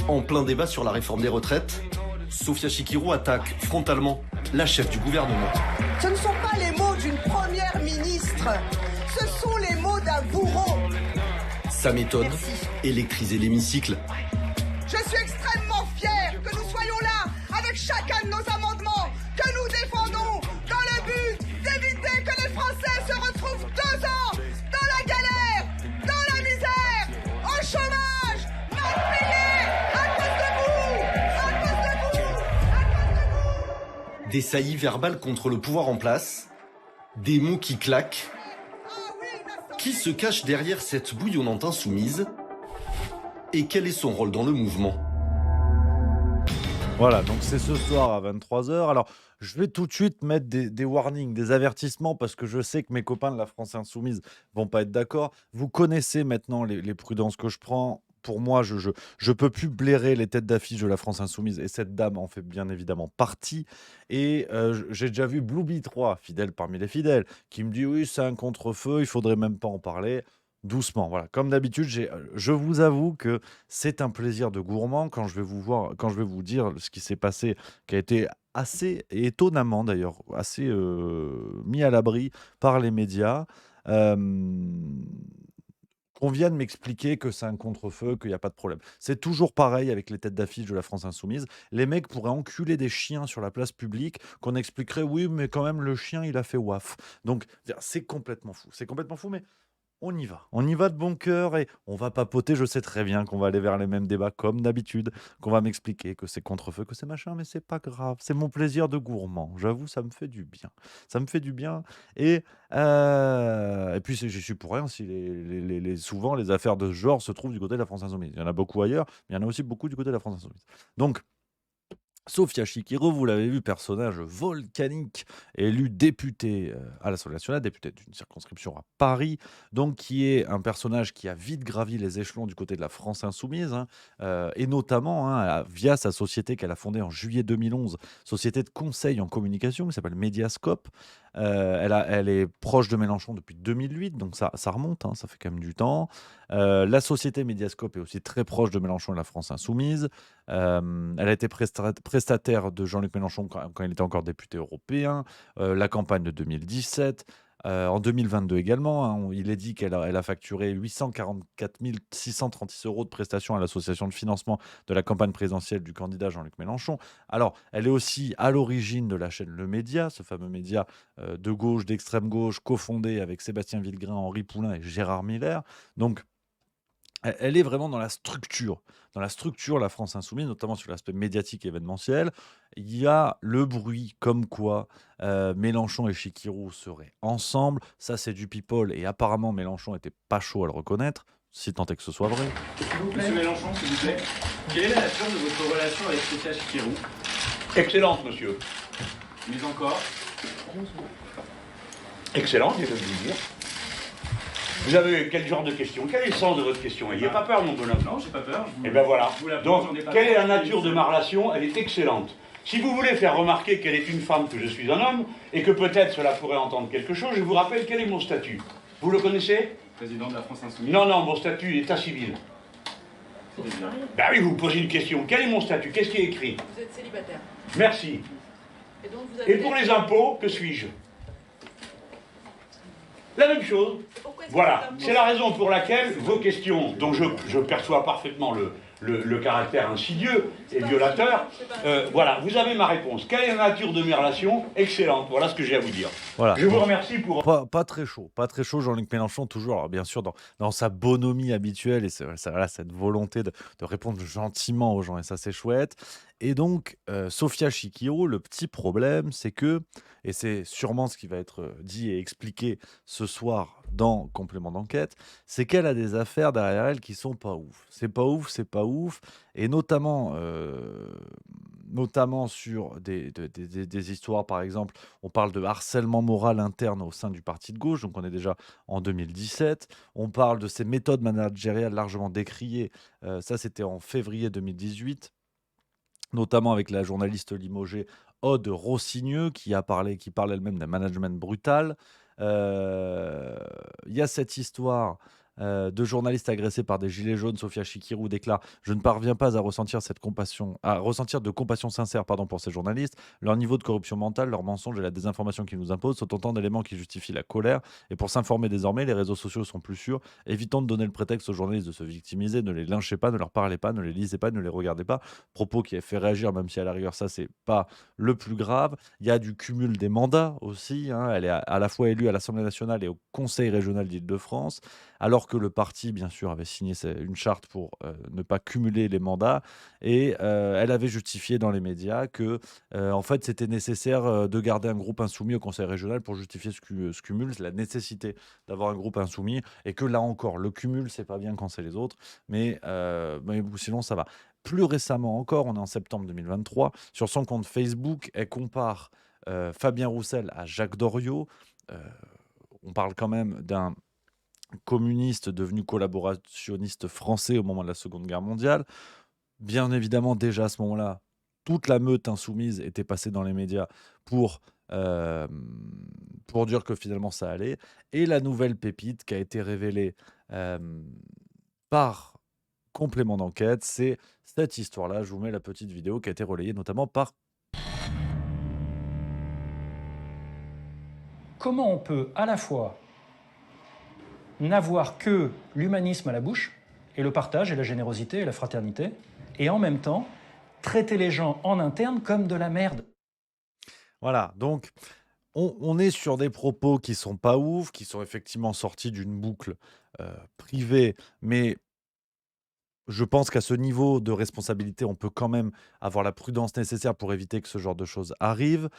[SPEAKER 7] En plein débat sur la réforme des retraites, Sofia Chikirou attaque frontalement la chef du gouvernement.
[SPEAKER 8] Ce ne sont pas les mots d'une première ministre, ce sont les mots d'un bourreau.
[SPEAKER 7] Sa méthode, électriser l'hémicycle.
[SPEAKER 8] Je suis extrêmement fière que nous soyons là avec chacun de nos amendements que nous défendons dans le but d'éviter que les Français se retrouvent 2 ans dans la galère, dans la misère, au chômage, mal payés, à cause de vous, à cause de vous, à cause de vous.
[SPEAKER 7] Des saillies verbales contre le pouvoir en place, des mots qui claquent. Qui se cache derrière cette bouillonnante insoumise? Et quel est son rôle dans le mouvement?
[SPEAKER 2] Voilà, donc c'est ce soir à 23h. Alors, je vais tout de suite mettre des warnings, des avertissements, parce que je sais que mes copains de la France Insoumise vont pas être d'accord. Vous connaissez maintenant les prudences que je prends. Pour moi, je peux plus blairer les têtes d'affiche de la France Insoumise, et cette dame en fait bien évidemment partie. Et j'ai déjà vu Blueby 3, fidèle parmi les fidèles, qui me dit oui, c'est un contre-feu, il faudrait même pas en parler. Doucement, voilà. Comme d'habitude, je vous avoue que c'est un plaisir de gourmand quand je vais vous dire ce qui s'est passé, qui a été assez et étonnamment d'ailleurs, assez mis à l'abri par les médias. Euh, qu'on vienne m'expliquer que c'est un contre-feu, qu'il n'y a pas de problème. C'est toujours pareil avec les têtes d'affiche de la France Insoumise. Les mecs pourraient enculer des chiens sur la place publique, qu'on expliquerait, oui, mais quand même, le chien, il a fait waf. Donc, c'est complètement fou. C'est complètement fou, mais on y va. On y va de bon cœur et on va papoter. Je sais très bien qu'on va aller vers les mêmes débats comme d'habitude, qu'on va m'expliquer que c'est contre-feu, que c'est machin, mais c'est pas grave. C'est mon plaisir de gourmand. J'avoue, ça me fait du bien. Ça me fait du bien. Et puis, j'y suis pour rien si souvent les affaires de ce genre se trouvent du côté de la France Insoumise. Il y en a beaucoup ailleurs, mais il y en a aussi beaucoup du côté de la France Insoumise. Donc, Sofia Chikirou, vous l'avez vu, personnage volcanique, élu député à l'Assemblée nationale, député d'une circonscription à Paris, donc qui est un personnage qui a vite gravi les échelons du côté de la France insoumise, et notamment via sa société qu'elle a fondée en juillet 2011, société de conseil en communication qui s'appelle Mediascope. Elle est proche de Mélenchon depuis 2008, donc ça remonte, hein, ça fait quand même du temps. La société Mediascope est aussi très proche de Mélenchon et la France insoumise. Elle a été prestataire de Jean-Luc Mélenchon quand il était encore député européen, la campagne de 2017. En 2022 également, hein, il est dit qu'elle a facturé 844 636 € de prestations à l'association de financement de la campagne présidentielle du candidat Jean-Luc Mélenchon. Alors, elle est aussi à l'origine de la chaîne Le Média, ce fameux média de gauche, d'extrême gauche, cofondé avec Sébastien Villegrain, Henri Poulain et Gérard Miller. Donc, elle est vraiment dans la structure, la France insoumise, notamment sur l'aspect médiatique et événementiel. Il y a le bruit comme quoi Mélenchon et Chikirou seraient ensemble. Ça, c'est du people et apparemment Mélenchon était pas chaud à le reconnaître, si tant est que ce soit vrai.
[SPEAKER 3] S'il vous plaît.
[SPEAKER 9] Monsieur Mélenchon, s'il vous plaît, quelle est la nature de votre relation avec Sophia Chikirou?
[SPEAKER 10] Excellente, monsieur.
[SPEAKER 9] Mais encore,
[SPEAKER 10] Excellente, je peux vous dire. Vous avez quel genre de question? Quel est le sens de votre question? N'ayez pas peur, mon bonhomme.
[SPEAKER 9] non, j'ai pas peur.
[SPEAKER 10] Eh bien voilà.
[SPEAKER 9] Je vous l'avoue,
[SPEAKER 10] Donc,
[SPEAKER 9] j'en ai pas
[SPEAKER 10] quelle est la
[SPEAKER 9] peur.
[SPEAKER 10] nature de ma relation? Elle est excellente. Si vous voulez faire remarquer qu'elle est une femme, que je suis un homme, et que peut-être cela pourrait entendre quelque chose, je vous rappelle quel est mon statut. Vous le connaissez?
[SPEAKER 9] Président de la France Insoumise.
[SPEAKER 10] Non, non, mon statut est état civil.
[SPEAKER 9] C'est-à-dire
[SPEAKER 10] Ben oui, vous me posez une question. Quel est mon statut? Qu'est-ce qui est écrit?
[SPEAKER 8] Vous êtes célibataire.
[SPEAKER 10] Merci.
[SPEAKER 8] Et donc vous avez...
[SPEAKER 10] Et pour les impôts, que suis-je? La même chose.
[SPEAKER 8] Pourquoi est-ce que
[SPEAKER 10] Voilà,
[SPEAKER 8] vous êtes un
[SPEAKER 10] c'est la raison pour laquelle vos questions, dont je perçois parfaitement le caractère insidieux et violateur, voilà, vous avez ma réponse. Quelle est la nature de mes relations? Excellente, voilà ce que j'ai à vous dire.
[SPEAKER 2] Voilà.
[SPEAKER 10] Je vous remercie pour...
[SPEAKER 2] Pas très chaud, Jean-Luc Mélenchon, toujours, alors bien sûr, dans sa bonhomie habituelle et voilà, cette volonté de répondre gentiment aux gens, et ça, c'est chouette. Et donc, Sophia Chikirou, le petit problème, c'est que, et c'est sûrement ce qui va être dit et expliqué ce soir dans Complément d'enquête, c'est qu'elle a des affaires derrière elle qui sont pas ouf. C'est pas ouf, et notamment sur des histoires, par exemple, on parle de harcèlement moral interne au sein du parti de gauche, donc on est déjà en 2017. On parle de ces méthodes managériales largement décriées, ça c'était en février 2018, notamment avec la journaliste limogée Aude Rossigneux, qui parle elle-même d'un management brutal. Il y a cette histoire de journalistes agressés par des gilets jaunes. Sophia Chikirou déclare: je ne parviens pas à ressentir de compassion sincère pour ces journalistes. Leur niveau de corruption mentale, leurs mensonges et la désinformation qu'ils nous imposent sont autant d'éléments qui justifient la colère. Et pour s'informer désormais, les réseaux sociaux sont plus sûrs. Évitons de donner le prétexte aux journalistes de se victimiser. Ne les lynchez pas, ne leur parlez pas, ne les lisez pas, ne les regardez pas. Propos qui a fait réagir, même si à la rigueur ça c'est pas le plus grave. Il y a du cumul des mandats aussi, hein. Elle est à la fois élue à l'Assemblée nationale et au Conseil régional d'Île-de-France, alors que le parti, bien sûr, avait signé une charte pour ne pas cumuler les mandats. Et elle avait justifié dans les médias que, en fait, c'était nécessaire de garder un groupe insoumis au Conseil régional pour justifier ce cumul, la nécessité d'avoir un groupe insoumis. Et que là encore, le cumul, c'est pas bien quand c'est les autres, mais sinon, ça va. Plus récemment encore, on est en septembre 2023, sur son compte Facebook, elle compare Fabien Roussel à Jacques Doriot. On parle quand même d'un communiste devenu collaborationniste français au moment de la Seconde Guerre mondiale. Bien évidemment, déjà à ce moment-là, toute la meute insoumise était passée dans les médias pour dire que finalement ça allait. Et la nouvelle pépite qui a été révélée par Complément d'enquête, c'est cette histoire-là. Je vous mets la petite vidéo qui a été relayée notamment par...
[SPEAKER 11] Comment on peut à la fois n'avoir que l'humanisme à la bouche, et le partage, et la générosité, et la fraternité, et en même temps traiter les gens en interne comme de la merde.
[SPEAKER 2] Voilà, donc on est sur des propos qui sont pas ouf, qui sont effectivement sortis d'une boucle privée, mais je pense qu'à ce niveau de responsabilité, on peut quand même avoir la prudence nécessaire pour éviter que ce genre de choses arrive.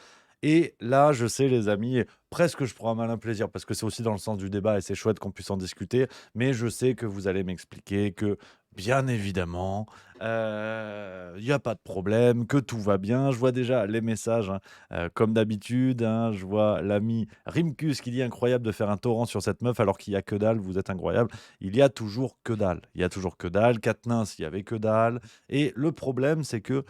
[SPEAKER 2] Et là, je sais, les amis, presque je prends un malin plaisir parce que c'est aussi dans le sens du débat et c'est chouette qu'on puisse en discuter. Mais je sais que vous allez m'expliquer que, bien évidemment, il n'y a pas de problème, que tout va bien. Je vois déjà les messages, hein, comme d'habitude. Hein, je vois l'ami Rimkus qui dit: incroyable de faire un torrent sur cette meuf alors qu'il n'y a que dalle, vous êtes incroyable. Il y a toujours que dalle. Il y a toujours que dalle. Katnins, il y avait que dalle. Et le problème, c'est que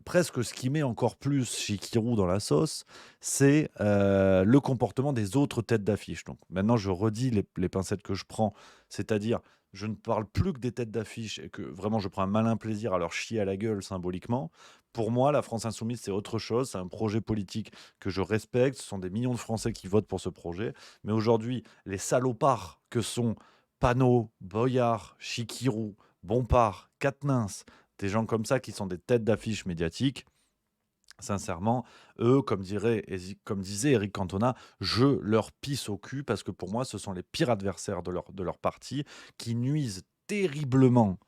[SPEAKER 2] presque ce qui met encore plus Chikirou dans la sauce, c'est le comportement des autres têtes d'affiche. Donc maintenant, je redis les pincettes que je prends, c'est-à-dire, je ne parle plus que des têtes d'affiche et que vraiment je prends un malin plaisir à leur chier à la gueule symboliquement. Pour moi, la France Insoumise, c'est autre chose. C'est un projet politique que je respecte. Ce sont des millions de Français qui votent pour ce projet. Mais aujourd'hui, les salopards que sont Panot, Boyard, Chikirou, Bompard, Quatennens, des gens comme ça qui sont des têtes d'affiche médiatiques, sincèrement, eux, comme disait Éric Cantona, je leur pisse au cul parce que pour moi, ce sont les pires adversaires de leur parti qui nuisent terriblement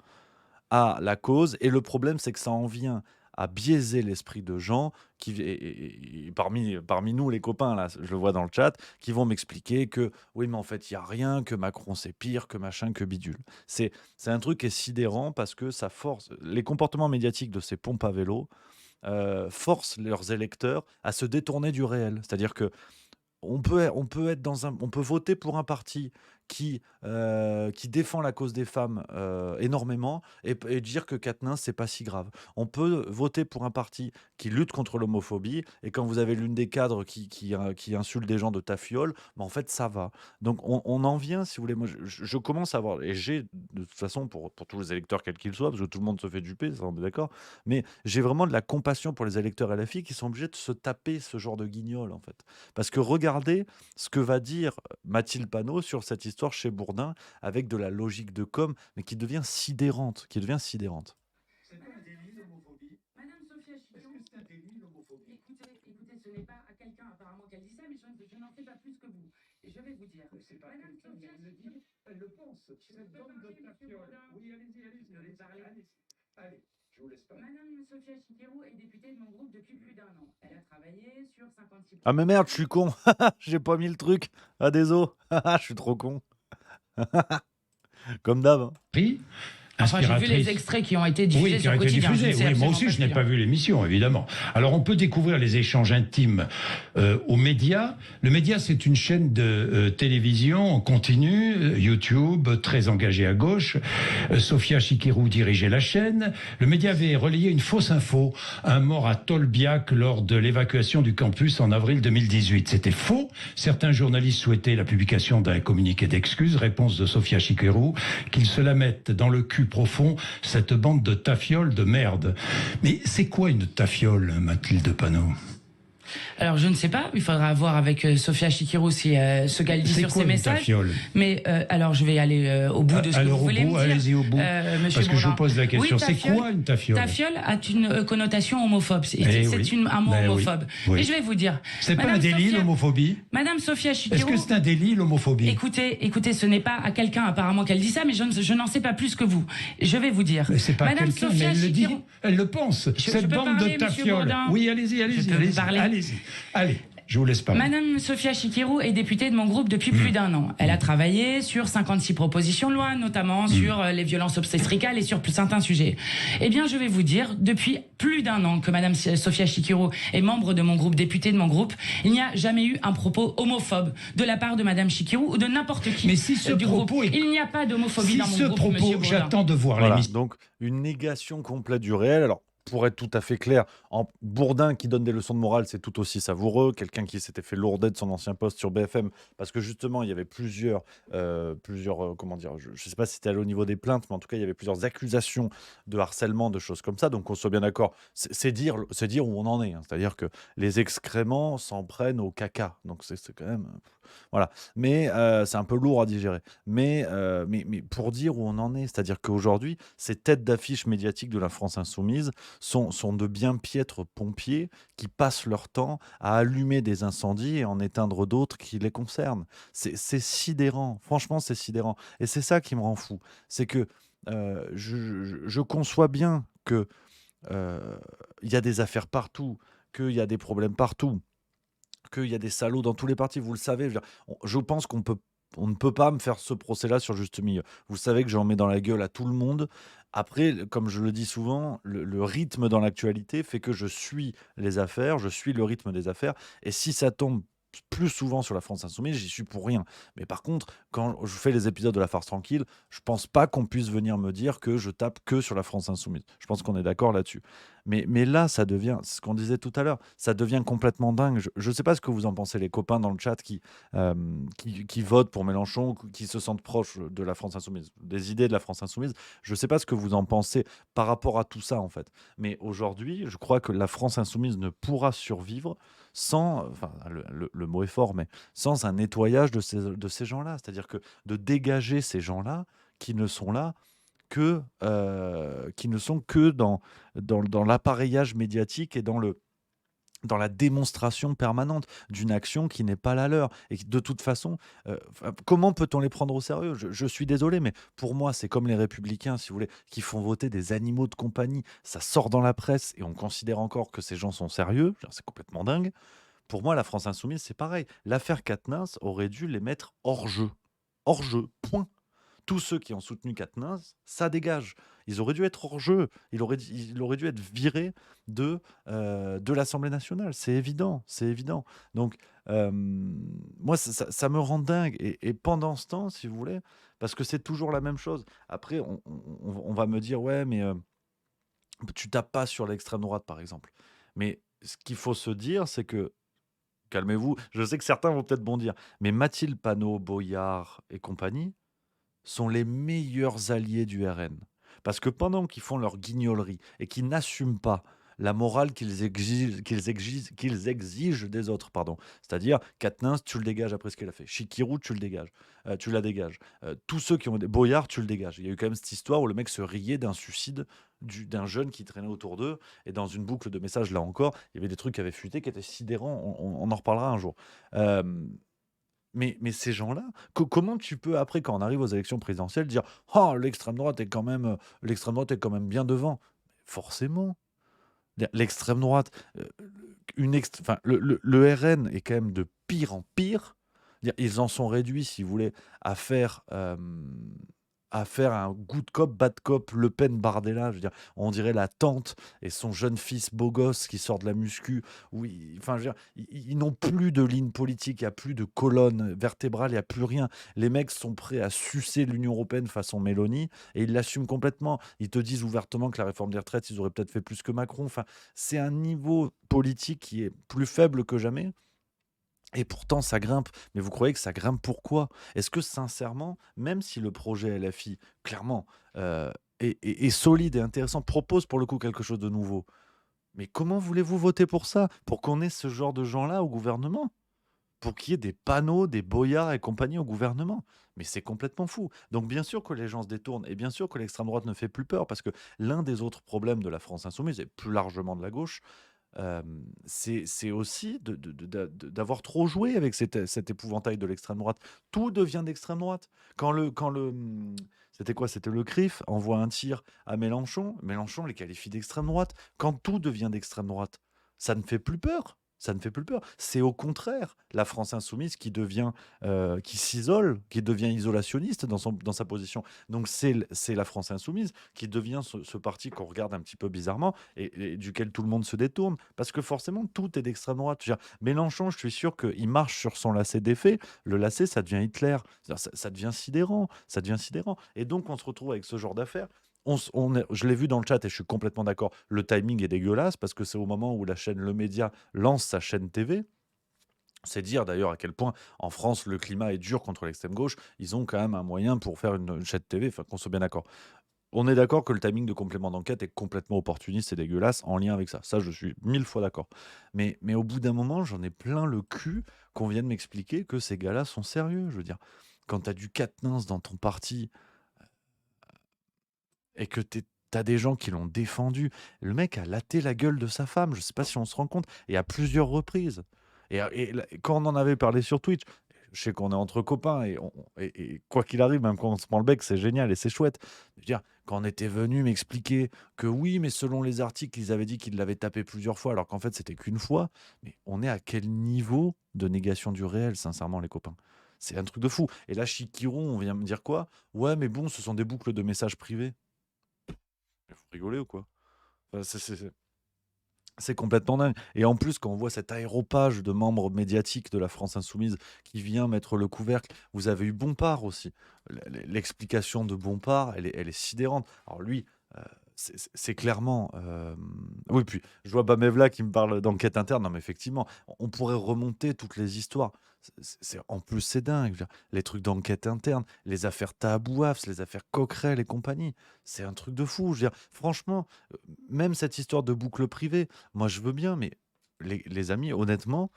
[SPEAKER 2] à la cause. Et le problème, c'est que ça en vient à biaiser l'esprit de gens et parmi nous, les copains, là, je le vois dans le chat, qui vont m'expliquer que oui, mais en fait, il n'y a rien, que Macron, c'est pire, que machin, que bidule. C'est un truc qui est sidérant parce que ça force les comportements médiatiques de ces pompes à vélo. Forcent leurs électeurs à se détourner du réel. C'est-à-dire que on peut voter pour un parti qui défend la cause des femmes énormément et dire que Quatennens, c'est pas si grave. On peut voter pour un parti qui lutte contre l'homophobie et quand vous avez l'une des cadres qui insulte des gens de tafiole, en fait, ça va. Donc, on en vient, si vous voulez. Moi, je commence à avoir, et j'ai, de toute façon, pour tous les électeurs, quels qu'ils soient, parce que tout le monde se fait duper, ça, on est d'accord, mais j'ai vraiment de la compassion pour les électeurs LFI qui sont obligés de se taper ce genre de guignol, en fait. Parce que regardez ce que va dire Mathilde Panot sur cette histoire chez Bourdin, avec de la logique de com, mais qui devient sidérante.
[SPEAKER 12] C'est pas un délit l'homophobie.
[SPEAKER 13] Madame Sophia Chikirou,
[SPEAKER 12] est-ce que c'est un délit l'homophobie?
[SPEAKER 13] écoutez, ce n'est pas à quelqu'un apparemment qu'elle dit ça, mais je n'en sais pas plus que vous. Et je vais vous dire.
[SPEAKER 12] C'est pas
[SPEAKER 13] Madame
[SPEAKER 12] quelqu'un,
[SPEAKER 13] Sophia
[SPEAKER 12] elle le dit, elle le pense. Cette bande de tafioles. Oui, allez-y. Allez, je vous laisse pas.
[SPEAKER 13] Madame Sophia Chikirou est députée de mon groupe depuis plus d'un an. Elle a travaillé sur 56...
[SPEAKER 2] Ah mais merde, je suis con. J'ai pas mis le truc. Ah désolé. Je suis trop con. Comme d'hab. Hein.
[SPEAKER 12] Oui.
[SPEAKER 13] Enfin, j'ai vu les extraits qui ont été diffusés sur Quotidien.
[SPEAKER 12] Oui, moi aussi, je n'ai pas vu l'émission, évidemment. Alors, on peut découvrir les échanges intimes aux médias. Le média, c'est une chaîne de télévision en continu, YouTube, très engagée à gauche. Sophia Chikirou dirigeait la chaîne. Le média avait relayé une fausse info, un mort à Tolbiac lors de l'évacuation du campus en avril 2018. C'était faux. Certains journalistes souhaitaient la publication d'un communiqué d'excuses. Réponse de Sophia Chikirou, qu'ils se la mettent dans le cul profond, cette bande de tafioles de merde. Mais c'est quoi une tafiole, Mathilde Panot?
[SPEAKER 13] Alors, je ne sais pas. Il faudra voir avec Sophia Chikirou si ce qu'elle dit sur ses messages.
[SPEAKER 12] Tafiole.
[SPEAKER 13] Mais alors, je vais aller au bout de ce que vous voulez me dire.
[SPEAKER 12] Allez-y au bout. Parce que je vous pose la question.
[SPEAKER 13] Oui,
[SPEAKER 12] c'est quoi une tafiole?
[SPEAKER 13] Tafiole a une connotation homophobe. C'est un mot homophobe.
[SPEAKER 12] Oui.
[SPEAKER 13] Et je vais vous dire.
[SPEAKER 12] C'est pas un délit, l'homophobie?
[SPEAKER 13] Madame Sophia Chikirou.
[SPEAKER 12] Est-ce que c'est un délit, l'homophobie?
[SPEAKER 13] Écoutez, ce n'est pas à quelqu'un apparemment qu'elle dit ça, mais je n'en sais pas plus que vous. Je vais vous dire.
[SPEAKER 12] Mais c'est pas
[SPEAKER 13] Madame
[SPEAKER 12] quelqu'un,
[SPEAKER 13] Sophia
[SPEAKER 12] mais elle le dit.
[SPEAKER 13] Chikirou.
[SPEAKER 12] Elle le pense. Cette bande de tafioles. Oui, allez-y. Allez, je vous laisse parler.
[SPEAKER 13] Madame Sophia Chikirou est députée de mon groupe depuis plus d'un an. Elle a travaillé sur 56 propositions de loi, notamment sur les violences obstétricales et sur certains sujets. Eh bien, je vais vous dire, depuis plus d'un an que Madame Sophia Chikirou est membre de mon groupe, députée de mon groupe, il n'y a jamais eu un propos homophobe de la part de Madame Chikirou ou de n'importe qui.
[SPEAKER 12] Mais si ce
[SPEAKER 13] du
[SPEAKER 12] propos
[SPEAKER 13] groupe. Il n'y a pas d'homophobie dans mon groupe,
[SPEAKER 12] propos,
[SPEAKER 13] Monsieur Bourdin.
[SPEAKER 12] j'attends de voir l'émission.
[SPEAKER 2] Donc, une négation complète du réel. Alors, pour être tout à fait clair, Bourdin qui donne des leçons de morale, c'est tout aussi savoureux. Quelqu'un qui s'était fait lourder de son ancien poste sur BFM, parce que justement, il y avait plusieurs comment dire, je ne sais pas si c'était allé au niveau des plaintes, mais en tout cas, il y avait plusieurs accusations de harcèlement, de choses comme ça. Donc, qu'on soit bien d'accord, c'est dire où on en est. Hein. C'est-à-dire que les excréments s'en prennent au caca. Donc, c'est quand même... Voilà. Mais c'est un peu lourd à digérer. Mais pour dire où on en est, c'est-à-dire qu'aujourd'hui, ces têtes d'affiche médiatiques de la France insoumise sont de bien piètres pompiers qui passent leur temps à allumer des incendies et en éteindre d'autres qui les concernent. C'est sidérant. Franchement, c'est sidérant. Et c'est ça qui me rend fou. C'est que je conçois bien qu'il y a des affaires partout, qu'il y a des problèmes partout, qu'il y a des salauds dans tous les partis, vous le savez. Je pense qu'on ne peut pas me faire ce procès-là sur juste milieu. Vous savez que j'en mets dans la gueule à tout le monde. Après, comme je le dis souvent, le rythme dans l'actualité fait que je suis les affaires, je suis le rythme des affaires. Et si ça tombe plus souvent sur la France insoumise, j'y suis pour rien. Mais par contre, quand je fais les épisodes de La Farce tranquille, je pense pas qu'on puisse venir me dire que je tape que sur la France insoumise. Je pense qu'on est d'accord là-dessus. Mais là, ça devient, c'est ce qu'on disait tout à l'heure, ça devient complètement dingue. Je ne sais pas ce que vous en pensez, les copains dans le chat qui votent pour Mélenchon, qui se sentent proches de la France Insoumise, des idées de la France Insoumise. Je ne sais pas ce que vous en pensez par rapport à tout ça, en fait. Mais aujourd'hui, je crois que la France Insoumise ne pourra survivre sans, enfin, le mot est fort, mais sans un nettoyage de ces gens-là. C'est-à-dire que de dégager ces gens-là qui ne sont là qui ne sont que dans l'appareillage médiatique et dans la démonstration permanente d'une action qui n'est pas la leur. Et de toute façon, comment peut-on les prendre au sérieux ? Je suis désolé, mais pour moi, c'est comme les Républicains, si vous voulez, qui font voter des animaux de compagnie. Ça sort dans la presse et on considère encore que ces gens sont sérieux. C'est complètement dingue. Pour moi, la France Insoumise, c'est pareil. L'affaire Quatennens aurait dû les mettre hors jeu. Hors jeu, point. Tous ceux qui ont soutenu Quatennens, ça dégage. Ils auraient dû être hors jeu. Il aurait dû être viré de l'Assemblée nationale. C'est évident, c'est évident. Donc, moi, ça me rend dingue. Et pendant ce temps, si vous voulez, parce que c'est toujours la même chose. Après, on va me dire, ouais, mais tu tapes pas sur l'extrême droite, par exemple. Mais ce qu'il faut se dire, c'est que, calmez-vous, je sais que certains vont peut-être bondir, mais Mathilde Panot, Boyard et compagnie, sont les meilleurs alliés du RN. Parce que pendant qu'ils font leur guignolerie et qu'ils n'assument pas la morale qu'ils exigent des autres, pardon. C'est-à-dire, Quatennens, tu le dégages après ce qu'il a fait. Chikirou, tu le dégages. Tu la dégages. Tous ceux qui ont des Boyard, tu le dégages. Il y a eu quand même cette histoire où le mec se riait d'un suicide d'un jeune qui traînait autour d'eux. Et dans une boucle de messages, là encore, il y avait des trucs qui avaient fuité, qui étaient sidérants. On en reparlera un jour. Mais ces gens-là, comment tu peux, après, quand on arrive aux élections présidentielles, dire « Oh, l'extrême droite est quand même bien devant ». Forcément. L'extrême droite, enfin, le RN est quand même de pire en pire. Ils en sont réduits, si vous voulez, à faire un good cop, bad cop, Le Pen, Bardella. Je veux dire, on dirait la tante et son jeune fils beau gosse qui sort de la muscu. Oui, enfin, je veux dire, ils n'ont plus de ligne politique, il n'y a plus de colonne vertébrale, il n'y a plus rien. Les mecs sont prêts à sucer l'Union européenne façon Mélanie et ils l'assument complètement. Ils te disent ouvertement que la réforme des retraites, ils auraient peut-être fait plus que Macron. Enfin, c'est un niveau politique qui est plus faible que jamais. Et pourtant, ça grimpe. Mais vous croyez que ça grimpe pourquoi ? Est-ce que sincèrement, même si le projet LFI, clairement, est solide et intéressant, propose pour le coup quelque chose de nouveau, mais comment voulez-vous voter pour ça ? Pour qu'on ait ce genre de gens-là au gouvernement ? Pour qu'il y ait des panneaux, des boyards et compagnie au gouvernement ? Mais c'est complètement fou. Donc bien sûr que les gens se détournent et bien sûr que l'extrême droite ne fait plus peur parce que l'un des autres problèmes de la France insoumise et plus largement de la gauche, c'est aussi d'avoir trop joué avec cet épouvantail de l'extrême droite. Tout devient d'extrême droite. C'était quoi ? C'était le CRIF envoie un tir à Mélenchon. Mélenchon les qualifie d'extrême droite. Quand tout devient d'extrême droite, ça ne fait plus peur. Ça ne fait plus peur. C'est au contraire la France insoumise qui s'isole, qui devient isolationniste dans sa position. Donc c'est la France insoumise qui devient ce parti qu'on regarde un petit peu bizarrement et duquel tout le monde se détourne. Parce que forcément, tout est d'extrême droite. Je veux dire, Mélenchon, je suis sûr qu'il marche sur son lacet défait. Le lacet, ça devient Hitler. Ça devient sidérant. Ça devient sidérant. Et donc, on se retrouve avec ce genre d'affaires. Je l'ai vu dans le chat et je suis complètement d'accord. Le timing est dégueulasse parce que c'est au moment où la chaîne Le Média lance sa chaîne TV. C'est dire d'ailleurs à quel point en France le climat est dur contre l'extrême gauche. Ils ont quand même un moyen pour faire une chaîne TV, enfin qu'on soit bien d'accord. On est d'accord que le timing de complément d'enquête est complètement opportuniste et dégueulasse en lien avec ça. Ça, je suis 1000 fois d'accord. Mais au bout d'un moment, j'en ai plein le cul qu'on vienne m'expliquer que ces gars-là sont sérieux. Je veux dire, quand tu as du Quatennens dans ton parti et que t'as des gens qui l'ont défendu. Le mec a laté la gueule de sa femme, je sais pas si on se rend compte, et à plusieurs reprises. Et quand on en avait parlé sur Twitch, je sais qu'on est entre copains, et quoi qu'il arrive, même quand on se prend le bec, c'est génial et c'est chouette. Je veux dire, quand on était venu m'expliquer que oui, mais selon les articles, ils avaient dit qu'ils l'avaient tapé plusieurs fois, alors qu'en fait, c'était qu'une fois. Mais on est à quel niveau de négation du réel, sincèrement, les copains ? C'est un truc de fou. Et là, Chikirou, on vient me dire quoi ? Ouais, mais bon, ce sont des boucles de messages privés. Il faut rigoler ou quoi ? Enfin, c'est complètement dingue. Et en plus, quand on voit cet aéropage de membres médiatiques de la France insoumise qui vient mettre le couvercle, vous avez eu Bompard aussi. L'explication de Bompard, elle est sidérante. Alors lui, c'est clairement. Oui, puis je vois Bamevla qui me parle d'enquête interne. Non, mais effectivement, on pourrait remonter toutes les histoires. En plus, c'est dingue. Je veux dire, les trucs d'enquête interne, les affaires Tahabouafs, les affaires Coquerel et compagnie. C'est un truc de fou. Je veux dire, franchement, même cette histoire de boucle privée, moi je veux bien, mais les amis, honnêtement,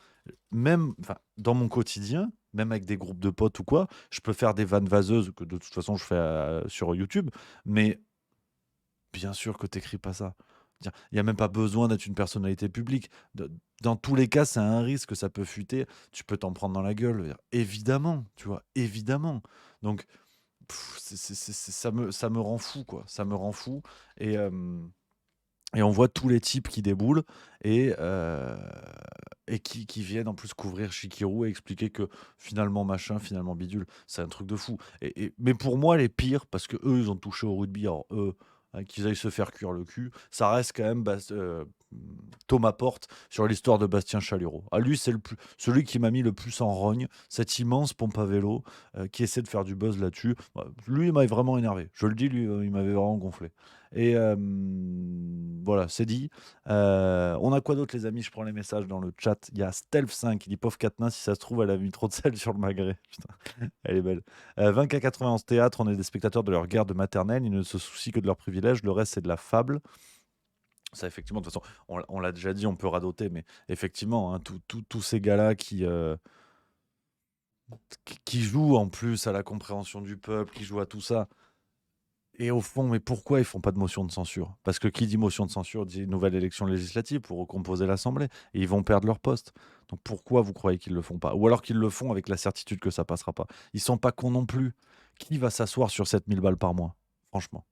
[SPEAKER 2] même enfin, dans mon quotidien, même avec des groupes de potes ou quoi, je peux faire des vannes vaseuses que de toute façon je fais sur YouTube, mais bien sûr que t'écris pas ça. Il n'y a même pas besoin d'être une personnalité publique. Dans tous les cas, c'est un risque, ça peut fuiter. Tu peux t'en prendre dans la gueule. Je veux dire, évidemment, tu vois, évidemment. Donc, ça me rend fou, quoi. Ça me rend fou. Et, et on voit tous les types qui déboulent et qui viennent en plus couvrir Chikirou et expliquer que finalement machin, finalement bidule. C'est un truc de fou. Mais pour moi, les pires, parce que eux, ils ont touché au rugby, alors eux, qu'ils aillent se faire cuire le cul, ça reste quand même Thomas Porte sur l'histoire de Bastien Chalureau. À lui, c'est celui qui m'a mis le plus en rogne, cet immense pompe à vélo qui essaie de faire du buzz là-dessus. Lui, il m'avait vraiment énervé. Je le dis, lui, il m'avait vraiment gonflé. Et voilà, c'est dit. On a quoi d'autre, les amis? Je prends les messages dans le chat. Il y a Stealth5 qui dit pauvre Katnin, si ça se trouve, elle a mis trop de sel sur le magret. Putain, elle est belle. 20K91 théâtre, on est des spectateurs de leur guerre de maternelle. Ils ne se soucient que de leurs privilèges. Le reste, c'est de la fable. Ça, effectivement, de toute façon, on l'a déjà dit, on peut radoter, mais effectivement, hein, tous ces gars-là qui jouent en plus à la compréhension du peuple, qui jouent à tout ça. Et au fond, mais pourquoi ils font pas de motion de censure? Parce que qui dit motion de censure dit nouvelle élection législative pour recomposer l'Assemblée. Et ils vont perdre leur poste. Donc pourquoi vous croyez qu'ils le font pas? Ou alors qu'ils le font avec la certitude que ça passera pas. Ils sont pas cons non plus. Qui va s'asseoir sur 7000 balles par mois? Franchement.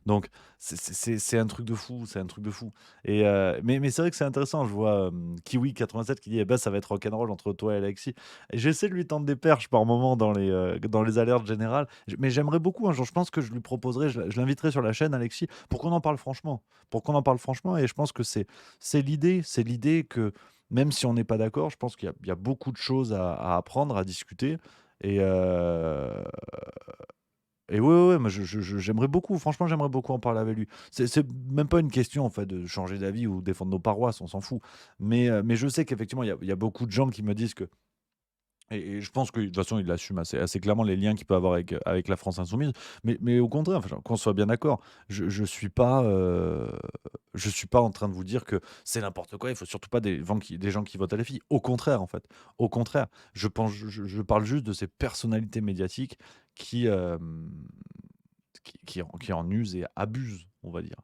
[SPEAKER 2] Donc, c'est un truc de fou, c'est un truc de fou. Mais c'est vrai que c'est intéressant. Je vois Kiwi87 qui dit eh ben, ça va être rock'n'roll entre toi et Alexis. Et j'essaie de lui tendre des perches par moment dans les alertes générales. Mais j'aimerais beaucoup un jour. Je pense que je lui proposerai, je l'inviterai sur la chaîne, Alexis, pour qu'on en parle franchement. Pour qu'on en parle franchement. Et je pense que c'est l'idée. C'est l'idée que même si on n'est pas d'accord, je pense qu'il y a beaucoup de choses à apprendre, à discuter. Et, et ouais, moi j'aimerais beaucoup, franchement, j'aimerais beaucoup en parler avec lui. C'est même pas une question en fait de changer d'avis ou défendre nos paroisses, on s'en fout. Mais je sais qu'effectivement, il y a beaucoup de gens qui me disent que. Et je pense que de toute façon, il assume assez clairement les liens qu'il peut avoir avec la France Insoumise. Mais au contraire, enfin, qu'on soit bien d'accord, je suis pas en train de vous dire que c'est n'importe quoi. Il faut surtout pas des gens qui votent à LFI. Au contraire, en fait. Au contraire. Je parle juste de ces personnalités médiatiques qui, qui en usent et abusent, on va dire.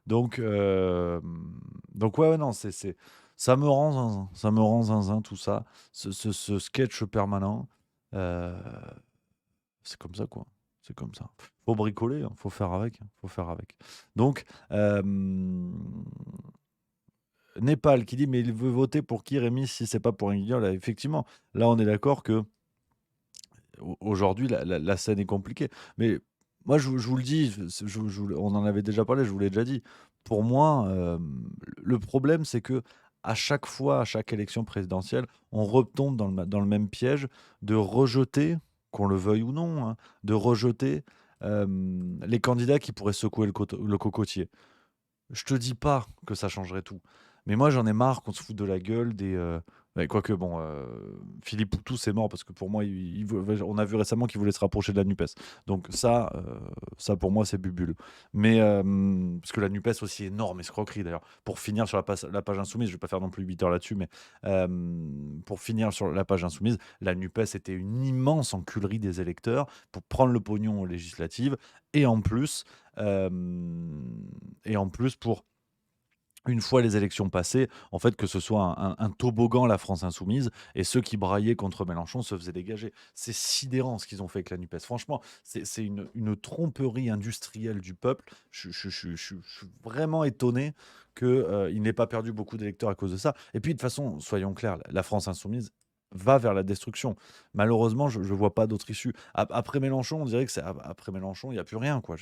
[SPEAKER 2] Donc ouais, non, ça me rend zinzin. Ça me rend zinzin, tout ça. Ce sketch permanent. C'est comme ça, quoi. C'est comme ça. Faut bricoler, hein, faut faire avec. Faut faire avec. Donc, Népal qui dit mais il veut voter pour qui, Rémi, si c'est pas pour un guignol? Effectivement, là, on est d'accord que aujourd'hui, la scène est compliquée. Mais moi, je vous le dis, on en avait déjà parlé, je vous l'ai déjà dit. Pour moi, le problème, c'est que à chaque fois, à chaque élection présidentielle, on retombe dans le même piège de rejeter, qu'on le veuille ou non, hein, de rejeter les candidats qui pourraient secouer le cocotier. Je te dis pas que ça changerait tout. Mais moi, j'en ai marre qu'on se foute de la gueule des. Quoique, bon, Philippe Poutou, c'est mort parce que pour moi, on a vu récemment qu'il voulait se rapprocher de la NUPES. Donc, ça pour moi, c'est bubule. Mais, parce que la NUPES aussi, énorme escroquerie d'ailleurs. Pour finir sur la page insoumise, je vais pas faire non plus 8 heures là-dessus, mais pour finir sur la page insoumise, la NUPES était une immense enculerie des électeurs pour prendre le pognon aux législatives et en plus pour une fois les élections passées, en fait, que ce soit un toboggan, la France insoumise, et ceux qui braillaient contre Mélenchon se faisaient dégager. C'est sidérant ce qu'ils ont fait avec la NUPES. Franchement, c'est une tromperie industrielle du peuple. Je suis vraiment étonné qu'il n'ait pas perdu beaucoup d'électeurs à cause de ça. Et puis, de toute façon, soyons clairs, la France insoumise va vers la destruction. Malheureusement, je ne vois pas d'autre issue. Après Mélenchon, on dirait que après Mélenchon, il n'y a plus rien, quoi.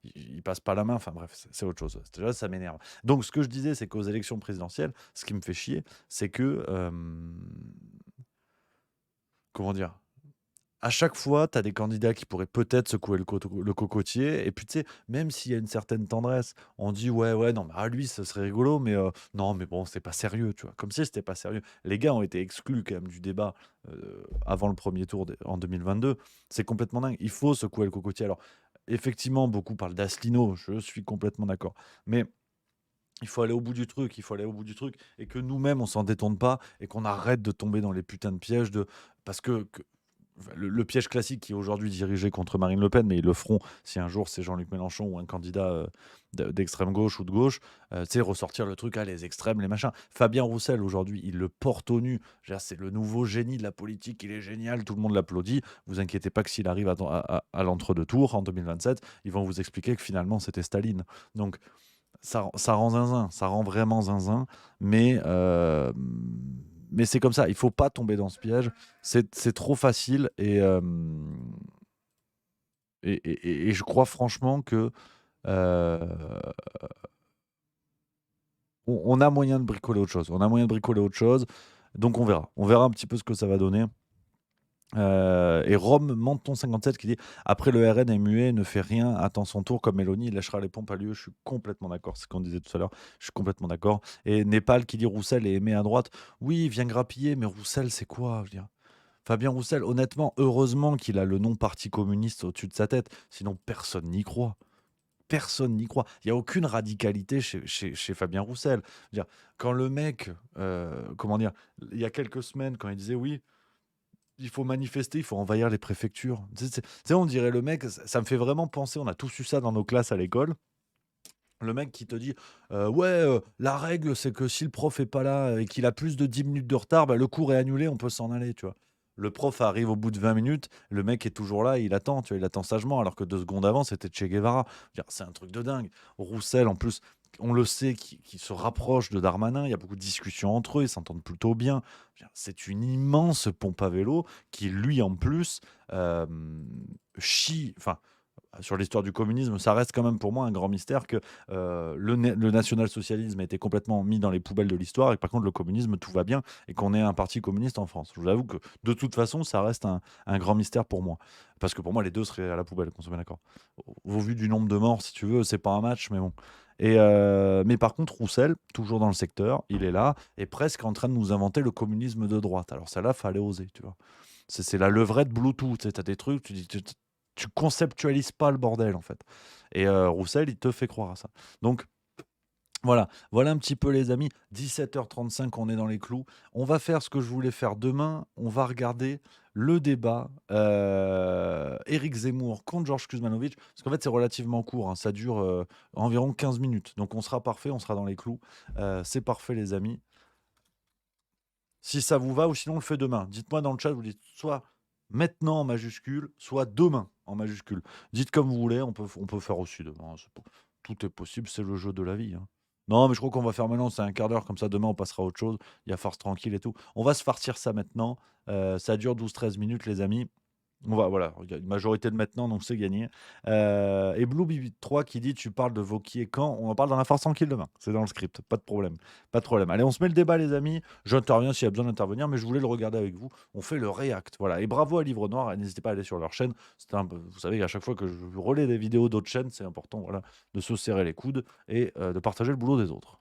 [SPEAKER 2] Il passe pas la main. Enfin bref, c'est autre chose. Déjà, ça m'énerve. Donc, ce que je disais, c'est qu'aux élections présidentielles, ce qui me fait chier, c'est que comment dire, à chaque fois, tu as des candidats qui pourraient peut-être secouer le cocotier. Et puis, tu sais, même s'il y a une certaine tendresse, on dit ouais, ouais, non, mais à lui, ce serait rigolo, mais non, mais bon, c'est pas sérieux, tu vois. Comme si c'était pas sérieux. Les gars ont été exclus quand même du débat avant le premier tour en 2022. C'est complètement dingue. Il faut secouer le cocotier. Alors, effectivement, beaucoup parlent d'Asselineau. Je suis complètement d'accord. Mais il faut aller au bout du truc, il faut aller au bout du truc, et que nous-mêmes, on s'en détourne pas, et qu'on arrête de tomber dans les putains de pièges parce que enfin, le piège classique qui est aujourd'hui dirigé contre Marine Le Pen, mais ils le feront si un jour c'est Jean-Luc Mélenchon ou un candidat d'extrême gauche ou de gauche, tu sais, ressortir le truc, les extrêmes, les machins. Fabien Roussel, aujourd'hui, il le porte au nu. Je veux dire, c'est le nouveau génie de la politique, il est génial, tout le monde l'applaudit. Vous inquiétez pas que s'il arrive à l'entre-deux-tours en 2027, ils vont vous expliquer que finalement c'était Staline. Donc, ça rend zinzin, ça rend vraiment zinzin, mais c'est comme ça, il faut pas tomber dans ce piège, c'est trop facile et je crois franchement que euh, on a moyen de bricoler autre chose, donc on verra un petit peu ce que ça va donner. Et Rome Menton 57 qui dit après le RN est muet, ne fait rien, attend son tour comme Mélanie, il lâchera les pompes à l'UE. Je suis complètement d'accord, c'est ce qu'on disait tout à l'heure, je suis complètement d'accord. Et Népal qui dit Roussel est aimé à droite, oui, il vient grappiller, mais Roussel c'est quoi, je veux dire. Fabien Roussel, honnêtement, heureusement qu'il a le nom Parti communiste au-dessus de sa tête, sinon personne n'y croit. Personne n'y croit. Il n'y a aucune radicalité chez Fabien Roussel. Je veux dire, quand le mec, comment dire, il y a quelques semaines, quand il disait oui, il faut manifester, il faut envahir les préfectures. Tu sais, on dirait le mec, ça me fait vraiment penser, on a tous eu ça dans nos classes à l'école. Le mec qui te dit ouais, la règle, c'est que si le prof est pas là et qu'il a plus de 10 minutes de retard, bah, le cours est annulé, on peut s'en aller, tu vois. Le prof arrive au bout de 20 minutes, le mec est toujours là, il attend, tu vois, il attend sagement, alors que 2 secondes avant, c'était Che Guevara. Je veux dire, c'est un truc de dingue. Roussel, en plus, on le sait, qui se rapproche de Darmanin, il y a beaucoup de discussions entre eux, ils s'entendent plutôt bien. Je veux dire, c'est une immense pompe à vélo qui, lui, en plus, chie. Enfin, sur l'histoire du communisme, ça reste quand même pour moi un grand mystère que le national-socialisme a été complètement mis dans les poubelles de l'histoire et que par contre le communisme, tout va bien et qu'on ait un parti communiste en France. Je vous avoue que de toute façon, ça reste un grand mystère pour moi. Parce que pour moi, les deux seraient à la poubelle, qu'on soit bien d'accord. Au vu du nombre de morts, si tu veux, c'est pas un match, mais bon. Mais par contre, Roussel, toujours dans le secteur, il est là, est presque en train de nous inventer le communisme de droite. Alors ça là, fallait oser, tu vois. C'est la levrette Bluetooth, tu as des trucs, tu conceptualises pas le bordel en fait. Et Roussel, il te fait croire à ça. Donc voilà un petit peu les amis. 17h35, on est dans les clous. On va faire ce que je voulais faire demain. On va regarder le débat Éric Zemmour contre Georges Kuzmanovic. Parce qu'en fait, c'est relativement court, hein. Ça dure environ 15 minutes. Donc on sera parfait, on sera dans les clous. C'est parfait les amis. Si ça vous va ou sinon on le fait demain. Dites-moi dans le chat, vous dites soit maintenant en majuscule, soit demain en majuscule. Dites comme vous voulez, on peut faire aussi demain. Tout est possible, c'est le jeu de la vie, hein. Non, mais je crois qu'on va faire maintenant, c'est un quart d'heure, comme ça demain on passera à autre chose. Il y a force tranquille et tout. On va se farcir ça maintenant. Ça dure 12-13 minutes, les amis. Voilà, il y a une majorité de maintenant, donc c'est gagné. Et Blue Bibi 3 qui dit tu parles de Vauquier quand on en parle dans la force tranquille demain. C'est dans le script, pas de problème. Pas de problème. Allez, on se met le débat, les amis. J'interviens s'il y a besoin d'intervenir, mais je voulais le regarder avec vous. On fait le react. Voilà. Et bravo à Livre Noir. Et n'hésitez pas à aller sur leur chaîne. Vous savez qu'à chaque fois que je relais des vidéos d'autres chaînes, c'est important de se serrer les coudes et de partager le boulot des autres.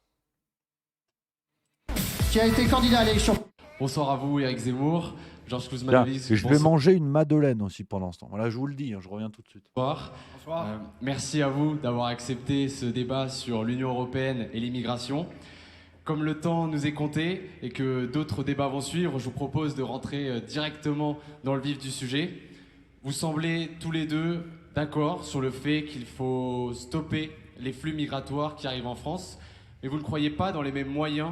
[SPEAKER 14] Qui a été candidat à l'élection.
[SPEAKER 15] Bonsoir à vous, Éric Zemmour. Georges Kuzmanovic.
[SPEAKER 2] Je vais manger une madeleine aussi pendant ce temps. Voilà, je vous le dis, je reviens tout de suite.
[SPEAKER 15] Bonsoir. Merci à vous d'avoir accepté ce débat sur l'Union européenne et l'immigration. Comme le temps nous est compté et que d'autres débats vont suivre, je vous propose de rentrer directement dans le vif du sujet. Vous semblez tous les deux d'accord sur le fait qu'il faut stopper les flux migratoires qui arrivent en France, mais vous ne croyez pas dans les mêmes moyens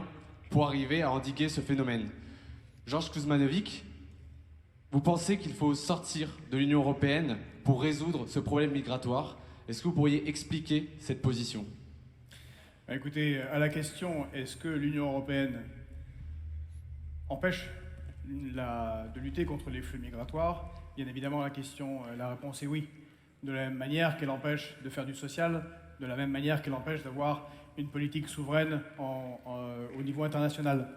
[SPEAKER 15] pour arriver à endiguer ce phénomène. Georges Kuzmanovic, vous pensez qu'il faut sortir de l'Union européenne pour résoudre ce problème migratoire. Est-ce que vous pourriez expliquer cette position ?
[SPEAKER 3] Écoutez, à la question, est-ce que l'Union européenne empêche de lutter contre les flux migratoires ? Bien évidemment, la réponse est oui. De la même manière qu'elle empêche de faire du social, de la même manière qu'elle empêche d'avoir une politique souveraine au niveau international.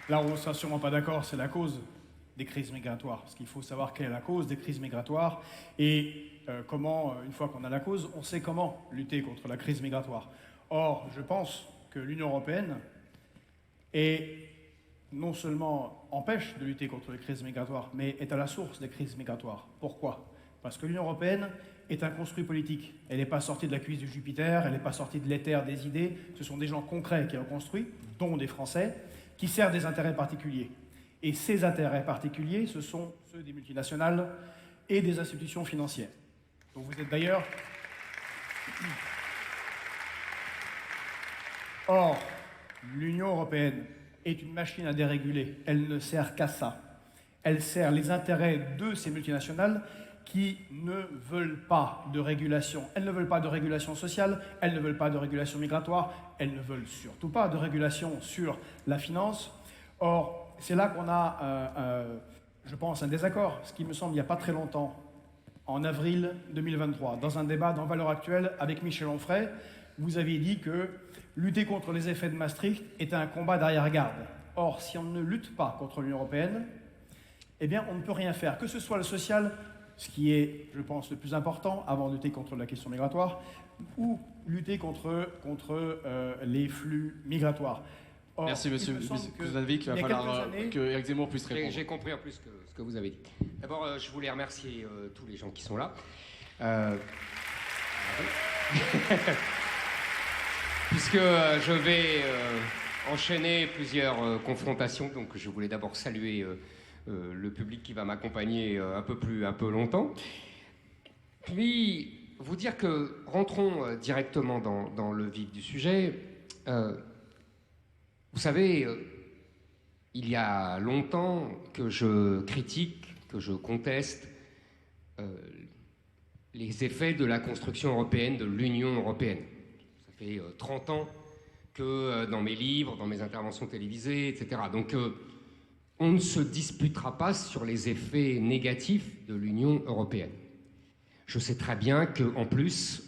[SPEAKER 3] Là où on ne sera sûrement pas d'accord, c'est la cause des crises migratoires. Parce qu'il faut savoir quelle est la cause des crises migratoires et comment, une fois qu'on a la cause, on sait comment lutter contre la crise migratoire. Or, je pense que l'Union européenne non seulement empêche de lutter contre les crises migratoires, mais est à la source des crises migratoires. Pourquoi ? Parce que l'Union européenne est un construit politique. Elle n'est pas sortie de la cuisse de Jupiter, elle n'est pas sortie de l'éther des idées. Ce sont des gens concrets qui l'ont construit, dont des Français, qui servent des intérêts particuliers. Et ces intérêts particuliers, ce sont ceux des multinationales et des institutions financières. Donc vous êtes d'ailleurs... Or, l'Union européenne est une machine à déréguler. Elle ne sert qu'à ça. Elle sert les intérêts de ces multinationales qui ne veulent pas de régulation. Elles ne veulent pas de régulation sociale, elles ne veulent pas de régulation migratoire, elles ne veulent surtout pas de régulation sur la finance. Or, c'est là qu'on a, je pense, un désaccord. Ce qui me semble, il n'y a pas très longtemps, en avril 2023, dans un débat dans Valeurs Actuelles avec Michel Onfray, vous aviez dit que lutter contre les effets de Maastricht était un combat d'arrière-garde. Or, si on ne lutte pas contre l'Union européenne, eh bien, on ne peut rien faire, que ce soit le social, ce qui est, je pense, le plus important avant de lutter contre la question migratoire, ou lutter contre les flux migratoires. Or,
[SPEAKER 15] merci, monsieur Kuzanovic. Il va falloir que Éric Zemmour puisse répondre.
[SPEAKER 4] J'ai compris en plus ce que vous avez dit. D'abord, je voulais remercier tous les gens qui sont là. Puisque je vais enchaîner plusieurs confrontations, donc je voulais d'abord saluer le public qui va m'accompagner un peu longtemps. Puis, vous dire que, rentrons directement dans le vif du sujet. Vous savez, il y a longtemps que je critique, que je conteste les effets de la construction européenne, de l'Union européenne. Ça fait 30 ans que dans mes livres, dans mes interventions télévisées, etc. Donc, on ne se disputera pas sur les effets négatifs de l'Union européenne. Je sais très bien qu'en plus,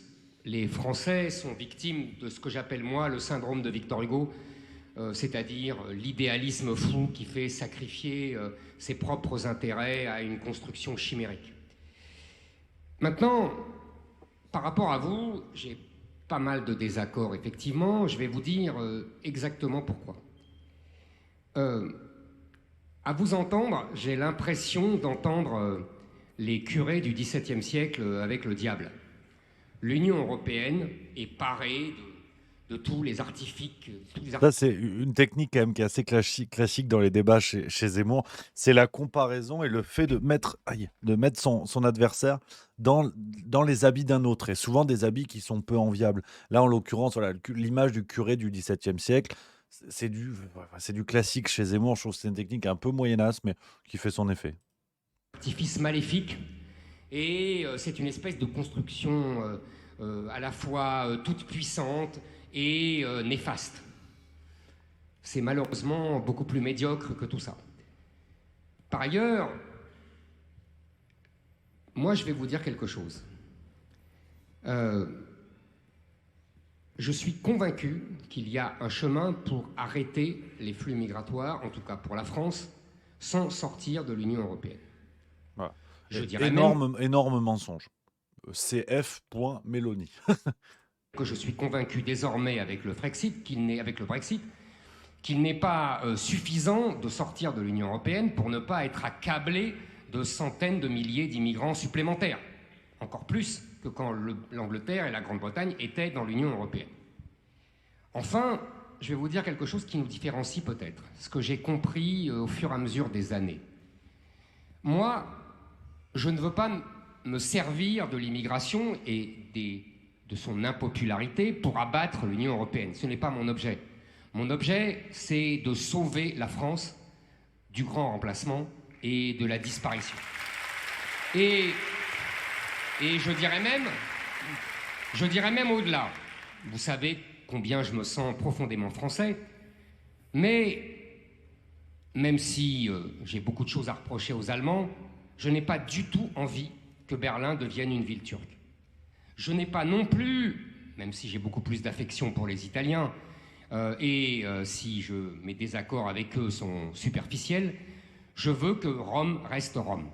[SPEAKER 4] les Français sont victimes de ce que j'appelle moi le syndrome de Victor Hugo, c'est-à-dire l'idéalisme fou qui fait sacrifier ses propres intérêts à une construction chimérique. Maintenant, par rapport à vous, j'ai pas mal de désaccords, effectivement. Je vais vous dire exactement pourquoi. À vous entendre, j'ai l'impression d'entendre les curés du XVIIe siècle avec le diable. L'Union européenne est parée de tous les artifices.
[SPEAKER 2] Ça, c'est une technique quand même qui est assez classique dans les débats chez Zemmour. C'est la comparaison et le fait de mettre son adversaire dans les habits d'un autre, et souvent des habits qui sont peu enviables. Là, en l'occurrence, voilà, l'image du curé du XVIIe siècle, c'est du classique chez Zemmour. Je trouve que c'est une technique un peu moyennasse, mais qui fait son effet.
[SPEAKER 4] Artifice maléfique, et c'est une espèce de construction à la fois toute puissante et néfaste. C'est malheureusement beaucoup plus médiocre que tout ça. Par ailleurs, moi je vais vous dire quelque chose. Je suis convaincu qu'il y a un chemin pour arrêter les flux migratoires, en tout cas pour la France, sans sortir de l'Union européenne.
[SPEAKER 2] Voilà.
[SPEAKER 4] Je dirais
[SPEAKER 2] énorme mensonge. CF.Meloni.
[SPEAKER 4] Que je suis convaincu désormais avec le Brexit qu'il n'est pas suffisant de sortir de l'Union européenne pour ne pas être accablé de centaines de milliers d'immigrants supplémentaires. Encore plus que quand l'Angleterre et la Grande-Bretagne étaient dans l'Union européenne. Enfin, je vais vous dire quelque chose qui nous différencie peut-être, ce que j'ai compris au fur et à mesure des années. Moi, je ne veux pas me servir de l'immigration et de son impopularité pour abattre l'Union européenne. Ce n'est pas mon objet. Mon objet, c'est de sauver la France du grand remplacement et de la disparition. Et je dirais même au-delà. Vous savez combien je me sens profondément français, mais même si j'ai beaucoup de choses à reprocher aux Allemands, je n'ai pas du tout envie que Berlin devienne une ville turque. Je n'ai pas non plus, même si j'ai beaucoup plus d'affection pour les Italiens, Si mes désaccords avec eux sont superficiels, je veux que Rome reste Rome.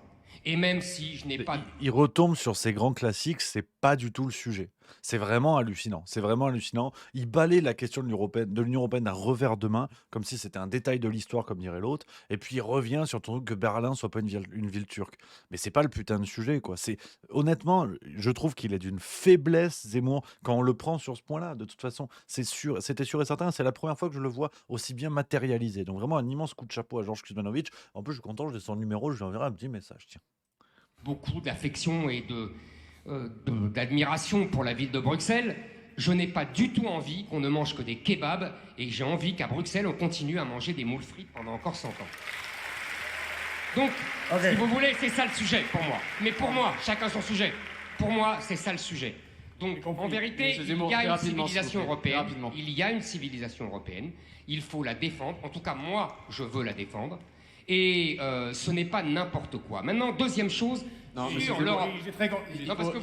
[SPEAKER 4] Et même si je n'ai pas...
[SPEAKER 2] Il retombe sur ces grands classiques, c'est pas du tout le sujet. C'est vraiment hallucinant. C'est vraiment hallucinant. Il balaye la question de l'Union européenne d'un revers de main, comme si c'était un détail de l'histoire, comme dirait l'autre. Et puis il revient sur ton truc que Berlin soit pas une ville turque. Mais c'est pas le putain de sujet, quoi. Honnêtement, je trouve qu'il est d'une faiblesse, Zemmour, quand on le prend sur ce point-là. De toute façon, c'était sûr et certain. C'est la première fois que je le vois aussi bien matérialisé. Donc vraiment un immense coup de chapeau à Georges Kuzmanovic. En plus, je suis content, j'ai son numéro, je lui enverrai un petit message. Tiens.
[SPEAKER 4] Beaucoup d'affection et d'admiration pour la ville de Bruxelles. Je n'ai pas du tout envie qu'on ne mange que des kebabs et j'ai envie qu'à Bruxelles, on continue à manger des moules frites pendant encore 100 ans. Donc, si vous voulez, c'est ça le sujet pour moi. Mais pour moi, chacun son sujet. Pour moi, c'est ça le sujet. Donc, en vérité, il y a une civilisation européenne. Il y a une civilisation européenne. Il faut la défendre. En tout cas, moi, je veux la défendre. Et ce n'est pas n'importe quoi. Maintenant, deuxième chose, sur l'Europe. Non, parce que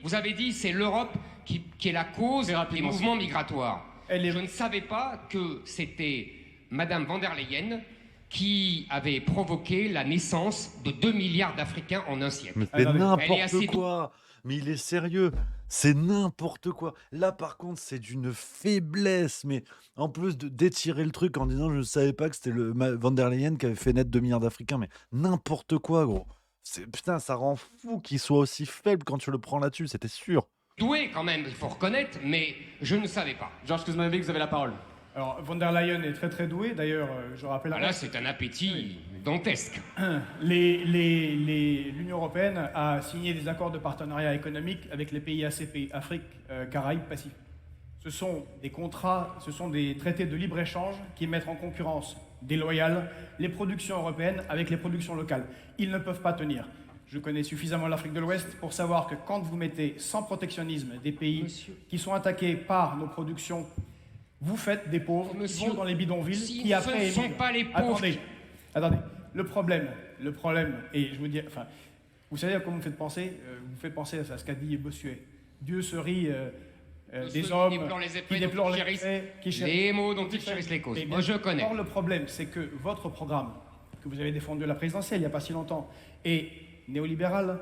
[SPEAKER 4] vous avez dit c'est l'Europe qui est la cause des mouvements migratoires. Je ne savais pas que c'était Madame van der Leyen qui avait provoqué la naissance de 2 milliards d'Africains en un siècle.
[SPEAKER 2] Mais c'est n'importe quoi. Mais il est sérieux. C'est n'importe quoi. Là, par contre, c'est d'une faiblesse. Mais en plus d'étirer le truc en disant je ne savais pas que c'était van der Leyen qui avait fait naître 2 milliards d'Africains. Mais n'importe quoi, gros. Putain, ça rend fou qu'il soit aussi faible quand tu le prends là-dessus, c'était sûr.
[SPEAKER 4] Doué quand même, il faut reconnaître, mais je ne savais pas.
[SPEAKER 15] Georges Kuzmanovic, vous avez la parole.
[SPEAKER 3] Alors, von der Leyen est très très douée. D'ailleurs, je rappelle...
[SPEAKER 4] Là, c'est un appétit dantesque.
[SPEAKER 3] L'Union européenne a signé des accords de partenariat économique avec les pays ACP, Afrique, Caraïbes, Pacifique. Ce sont des contrats, ce sont des traités de libre-échange qui mettent en concurrence déloyale les productions européennes avec les productions locales. Ils ne peuvent pas tenir. Je connais suffisamment l'Afrique de l'Ouest pour savoir que quand vous mettez sans protectionnisme des pays qui sont attaqués par nos productions, vous faites des pauvres qui vont dans les bidonvilles qui après...
[SPEAKER 4] Ce ne sont pas les pauvres.
[SPEAKER 3] Attendez. Le problème, et je vous dis, enfin, vous savez à quoi vous me faites penser vous faites penser à ce qu'a dit Bossuet. Dieu se rit des hommes qui déplorent les effets,
[SPEAKER 4] les mots dont ils chérissent les causes. Moi, je connais.
[SPEAKER 3] Or, le problème, c'est que votre programme, que vous avez défendu à la présidentielle il n'y a pas si longtemps, est néolibéral.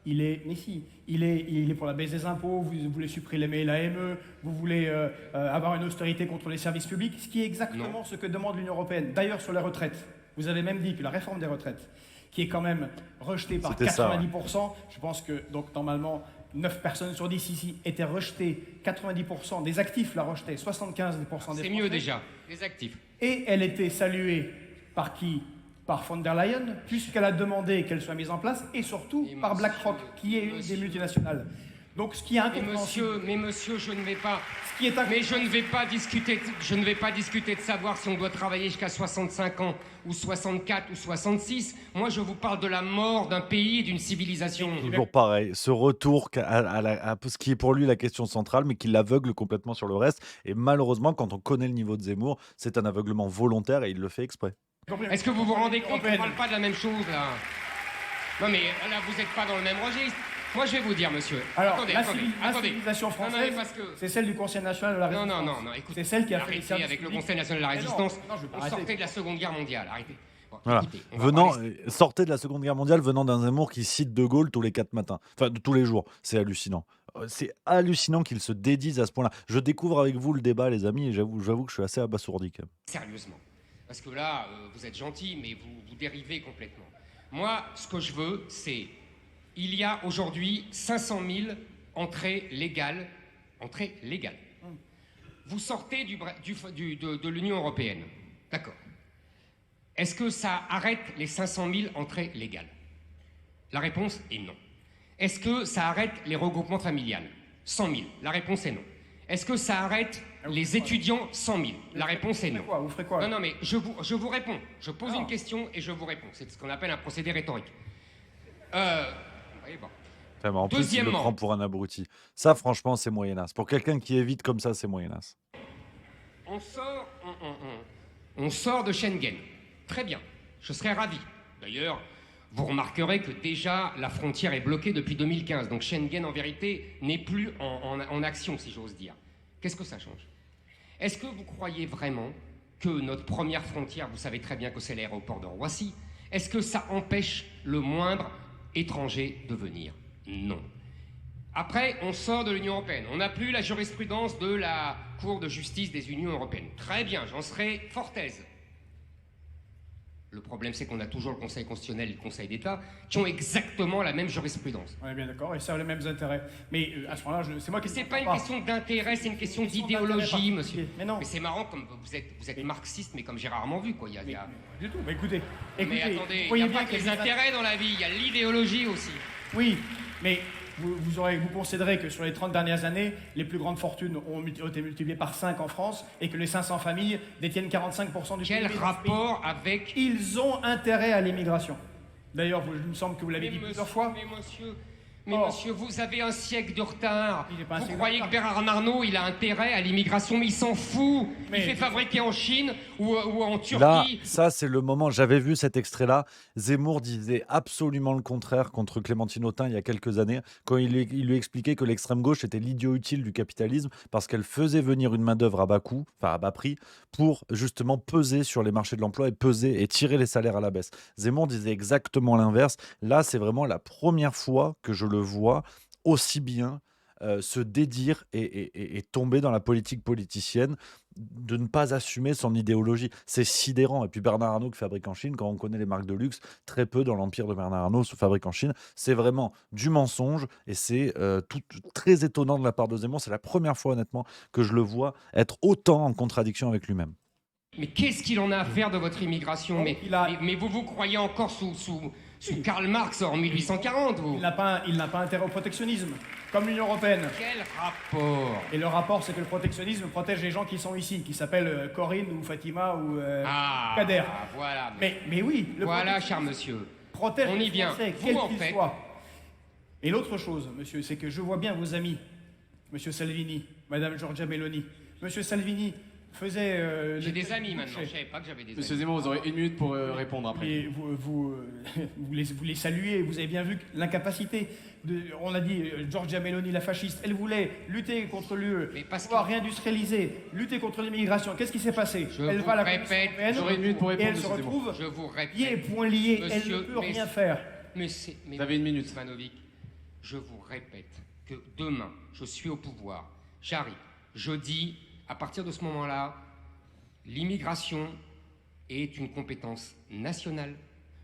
[SPEAKER 3] Il est pour la baisse des impôts, vous voulez supprimer l'AME, vous voulez avoir une austérité contre les services publics, ce qui est exactement ce que demande l'Union européenne. D'ailleurs, sur les retraites, vous avez même dit que la réforme des retraites, qui est quand même rejetée par 90%, je pense que, donc, normalement, 9 personnes sur 10 ici étaient rejetées, 90% des actifs la rejetaient, 75% des Français.
[SPEAKER 4] C'est mieux déjà, les actifs.
[SPEAKER 3] Et elle était saluée par qui ? Par von der Leyen, puisqu'elle a demandé qu'elle soit mise en place, et surtout par BlackRock, qui est une des multinationales. Donc, ce qui est incompréhensible...
[SPEAKER 4] Mais monsieur, je ne vais pas... Mais je ne vais pas discuter de savoir si on doit travailler jusqu'à 65 ans, ou 64, ou 66. Moi, je vous parle de la mort d'un pays et d'une civilisation.
[SPEAKER 2] Toujours pareil, ce retour à ce qui est pour lui la question centrale, mais qui l'aveugle complètement sur le reste. Et malheureusement, quand on connaît le niveau de Zemmour, c'est un aveuglement volontaire et il le fait exprès.
[SPEAKER 4] Est-ce que vous vous rendez compte qu'on ne parle pas de la même chose, là? Non, mais là, vous n'êtes pas dans le même registre. Moi, je vais vous dire, monsieur.
[SPEAKER 3] Alors, la civilisation française, c'est celle du Conseil national de la Résistance.
[SPEAKER 4] Non, écoutez.
[SPEAKER 3] C'est celle qui a fait
[SPEAKER 4] les services avec le Conseil national de la Résistance. On sortait de la Seconde Guerre mondiale. Arrêtez. Bon,
[SPEAKER 2] voilà.
[SPEAKER 4] Écoutez,
[SPEAKER 2] sortez de la Seconde Guerre mondiale venant d'un Zemmour qui cite De Gaulle tous les 4 matins. Enfin, tous les jours. C'est hallucinant. C'est hallucinant qu'il se dédise à ce point-là. Je découvre avec vous le débat, les amis, et j'avoue que je suis assez abasourdi quand même.
[SPEAKER 4] Sérieusement. Parce que là, vous êtes gentil, mais vous dérivez complètement. Moi, ce que je veux, c'est... Il y a aujourd'hui 500 000 entrées légales. Entrées légales. Vous sortez de l'Union européenne. D'accord. Est-ce que ça arrête les 500 000 entrées légales? La réponse est non. Est-ce que ça arrête les regroupements familiales? 100 000. La réponse est non. Est-ce que ça arrête les étudiants 100 000? La réponse est non.
[SPEAKER 3] Vous ferez quoi?
[SPEAKER 4] Non, mais je vous réponds. Je pose une question et je vous réponds. C'est ce qu'on appelle un procédé rhétorique.
[SPEAKER 2] Enfin, en plus, il le prend pour un abruti. Ça, franchement, c'est moyenasse. Pour quelqu'un qui évite comme ça, c'est moyenasse.
[SPEAKER 4] On sort de Schengen. Très bien. Je serais ravi. D'ailleurs, vous remarquerez que déjà, la frontière est bloquée depuis 2015. Donc Schengen, en vérité, n'est plus en action, si j'ose dire. Qu'est-ce que ça change? Est-ce que vous croyez vraiment que notre première frontière, vous savez très bien que c'est l'aéroport de Roissy, est-ce que ça empêche le moindre étranger de venir? Non. Après, on sort de l'Union européenne. On n'a plus la jurisprudence de la Cour de justice des Unions européennes. Très bien, j'en serai fort aise. Le problème, c'est qu'on a toujours le Conseil constitutionnel et le Conseil d'État qui ont exactement la même jurisprudence.
[SPEAKER 3] On est bien d'accord, et ça a les mêmes intérêts. Mais à ce moment-là, c'est moi qui...
[SPEAKER 4] C'est pas une question d'intérêt, c'est une question d'idéologie, monsieur.
[SPEAKER 3] Mais non.
[SPEAKER 4] Mais c'est marrant, comme vous êtes marxiste, mais comme j'ai rarement vu, quoi.
[SPEAKER 3] Mais du tout. Mais écoutez,
[SPEAKER 4] mais attendez, il n'y a pas que les intérêts dans la vie, il y a l'idéologie aussi.
[SPEAKER 3] Oui, mais vous concéderez que sur les 30 dernières années, les plus grandes fortunes ont été multipliées par 5 en France et que les 500 familles détiennent 45% du PIB.
[SPEAKER 4] Quel rapport avec...
[SPEAKER 3] Ils ont intérêt à l'immigration. D'ailleurs, il me semble que vous l'avez dit plusieurs fois.
[SPEAKER 4] Mais monsieur, vous avez un siècle de retard. Vous croyez que Bernard Arnault, il a intérêt à l'immigration, mais il s'en fout. Il fait fabriquer en Chine ou en Turquie.
[SPEAKER 2] Là, ça, c'est le moment. J'avais vu cet extrait-là. Zemmour disait absolument le contraire contre Clémentine Autain il y a quelques années, quand il lui expliquait que l'extrême gauche était l'idiot utile du capitalisme parce qu'elle faisait venir une main-d'œuvre à bas coût, enfin à bas prix, pour justement peser sur les marchés de l'emploi et peser et tirer les salaires à la baisse. Zemmour disait exactement l'inverse. Là, c'est vraiment la première fois que je le vois aussi bien se dédire et tomber dans la politique politicienne, de ne pas assumer son idéologie. C'est sidérant. Et puis Bernard Arnault qui fabrique en Chine, quand on connaît les marques de luxe, très peu dans l'empire de Bernard Arnault se fabrique en Chine. C'est vraiment du mensonge et c'est très étonnant de la part de Zemmour. C'est la première fois honnêtement que je le vois être autant en contradiction avec lui-même.
[SPEAKER 4] Mais qu'est-ce qu'il en a à faire de votre immigration? Mais vous croyez encore sous Karl Marx en 1840, vous?
[SPEAKER 3] Il n'a pas intérêt au protectionnisme, comme l'Union européenne.
[SPEAKER 4] Quel rapport?
[SPEAKER 3] Et le rapport, c'est que le protectionnisme protège les gens qui sont ici, qui s'appellent Corinne ou Fatima ou Kader.
[SPEAKER 4] Voilà.
[SPEAKER 3] Mais oui, le
[SPEAKER 4] voilà, cher monsieur.
[SPEAKER 3] Protège
[SPEAKER 4] on y vient.
[SPEAKER 3] Français, quel qu'il soit. Et l'autre chose, monsieur, c'est que je vois bien vos amis, monsieur Salvini, madame Giorgia Meloni. Monsieur Salvini faisait...
[SPEAKER 4] J'ai des amis maintenant, je savais pas que j'avais des amis.
[SPEAKER 15] Monsieur Zemmour, vous aurez 1 minute pour répondre après.
[SPEAKER 3] Et vous les saluez, vous avez bien vu l'incapacité. On a dit, Giorgia Meloni, la fasciste, elle voulait lutter contre l'UE, pouvoir réindustrialiser, lutter contre l'immigration. Qu'est-ce qui s'est passé? Elle va à la Commission européenne,
[SPEAKER 15] j'aurai 1 minute pour répondre,
[SPEAKER 3] et elle se retrouve
[SPEAKER 4] je vous répète,
[SPEAKER 3] pieds et poings liés, elle ne peut rien faire.
[SPEAKER 15] Vous avez 1 minute.
[SPEAKER 4] Manovic, je vous répète que demain, je suis au pouvoir, j'arrive, je dis, à partir de ce moment-là, l'immigration est une compétence nationale.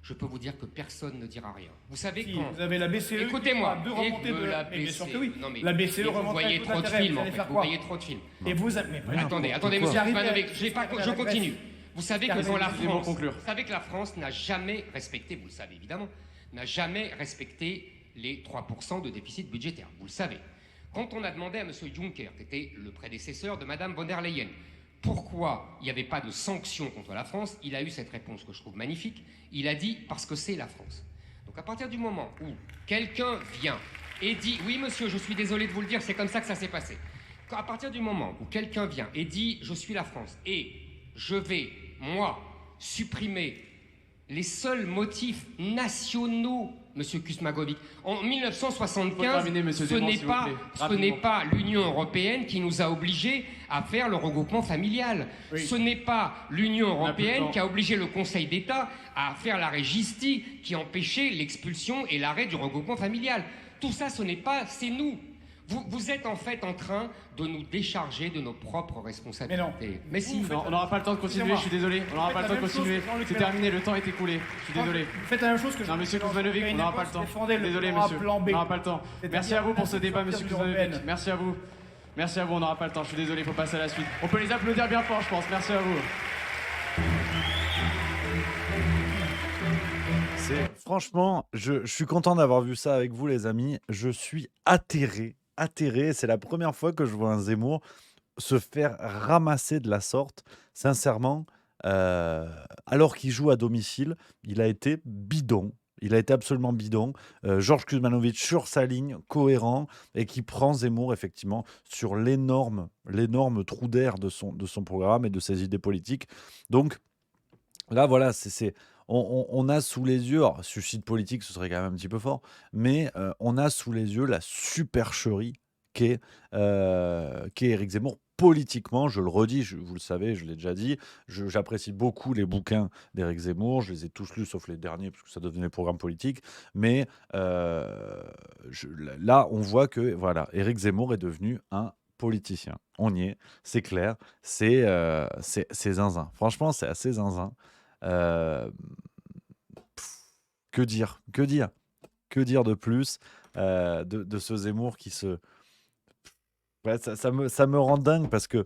[SPEAKER 4] Je peux vous dire que personne ne dira rien. Vous savez quand...
[SPEAKER 3] Vous avez la BCE.
[SPEAKER 4] Écoutez-moi.
[SPEAKER 3] De remonter de
[SPEAKER 4] la
[SPEAKER 3] BCE. Bien sûr que oui.
[SPEAKER 4] Non, mais
[SPEAKER 3] la BCE
[SPEAKER 4] vous voyez trop de films. Vous voyez trop de films.
[SPEAKER 3] Et vous...
[SPEAKER 4] Attendez, monsieur Manovic, je continue. Vous savez que dans la France, vous savez que la France n'a jamais respecté, vous le savez évidemment, n'a jamais respecté les 3% de déficit budgétaire. Vous le savez. Quand on a demandé à M. Juncker, qui était le prédécesseur de Mme von der Leyen, pourquoi il n'y avait pas de sanctions contre la France, il a eu cette réponse que je trouve magnifique. Il a dit « parce que c'est la France ». Donc à partir du moment où quelqu'un vient et dit « oui monsieur, je suis désolé de vous le dire, c'est comme ça que ça s'est passé ». À partir du moment où quelqu'un vient et dit « je suis la France » et je vais, moi, supprimer les seuls motifs nationaux, monsieur Kuzmagovic. En 1975, ce n'est pas l'Union européenne qui nous a obligés à faire le regroupement familial. Oui. Ce n'est pas l'Union européenne qui a obligé le Conseil d'État à faire l'arrêt Gisti qui empêchait l'expulsion et l'arrêt du regroupement familial. Tout ça, ce n'est pas, c'est nous. Vous êtes en fait en train de nous décharger de nos propres responsabilités.
[SPEAKER 15] Mais si. Non, on n'aura pas le temps de continuer, je suis désolé. On n'aura pas le temps de continuer. C'est terminé, le temps est écoulé. Je suis désolé.
[SPEAKER 3] Vous faites la même chose que
[SPEAKER 15] non, monsieur Kuzmanovic, on n'aura pas le temps. Désolé, monsieur. On n'aura pas le temps. Merci à vous pour ce débat, monsieur Kuzmanovic. Merci à vous. Merci à vous, on n'aura pas le temps. Je suis désolé, il faut passer à la suite. On peut les applaudir bien fort, je pense. Merci à vous.
[SPEAKER 2] Franchement, je suis content d'avoir vu ça avec vous, les amis. Je suis atterré. C'est la première fois que je vois un Zemmour se faire ramasser de la sorte. Sincèrement, alors qu'il joue à domicile, il a été bidon. Il a été absolument bidon. Georges Kuzmanovic sur sa ligne, cohérent, et qui prend Zemmour, effectivement, sur l'énorme trou d'air de son programme et de ses idées politiques. Donc, là, voilà, on a sous les yeux, alors, suicide politique, ce serait quand même un petit peu fort, mais on a sous les yeux la supercherie qu'est Éric Zemmour politiquement, je le redis, vous le savez, je l'ai déjà dit, j'apprécie beaucoup les bouquins d'Éric Zemmour, je les ai tous lus sauf les derniers parce que ça devenait programme politique, mais là, on voit que voilà, Éric Zemmour est devenu un politicien. On y est, c'est clair, c'est zinzin. Franchement, c'est assez zinzin. Euh, que dire? Que dire? Que dire de plus de ce Zemmour qui se... Ouais, ça me rend dingue parce que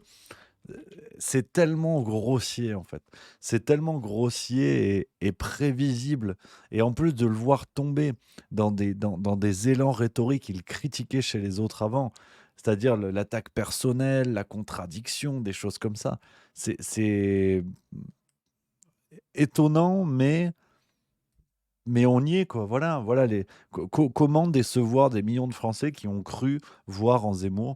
[SPEAKER 2] c'est tellement grossier en fait. C'est tellement grossier et prévisible. Et en plus de le voir tomber dans des élans rhétoriques qu'il critiquait chez les autres avant, c'est-à-dire l'attaque personnelle, la contradiction, des choses comme ça. C'est étonnant, mais on y est, quoi. Voilà, voilà comment décevoir des millions de Français qui ont cru voir en Zemmour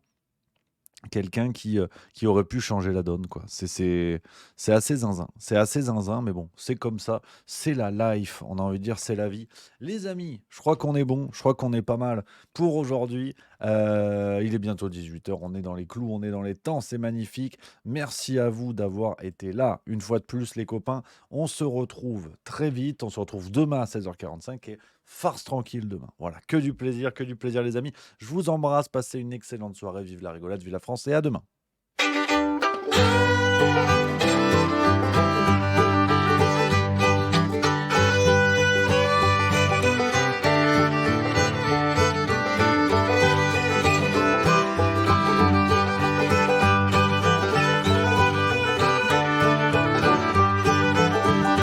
[SPEAKER 2] quelqu'un qui aurait pu changer la donne, quoi. C'est assez zinzin. C'est assez zinzin, mais bon, c'est comme ça. C'est la life. On a envie de dire, c'est la vie. Les amis, je crois qu'on est bon. Je crois qu'on est pas mal pour aujourd'hui. Il est bientôt 18h. On est dans les clous, on est dans les temps. C'est magnifique. Merci à vous d'avoir été là. Une fois de plus, les copains, on se retrouve très vite. On se retrouve demain à 16h45 et farce tranquille demain. Voilà, que du plaisir, les amis. Je vous embrasse. Passez une excellente soirée. Vive la rigolade, vive la France et à demain.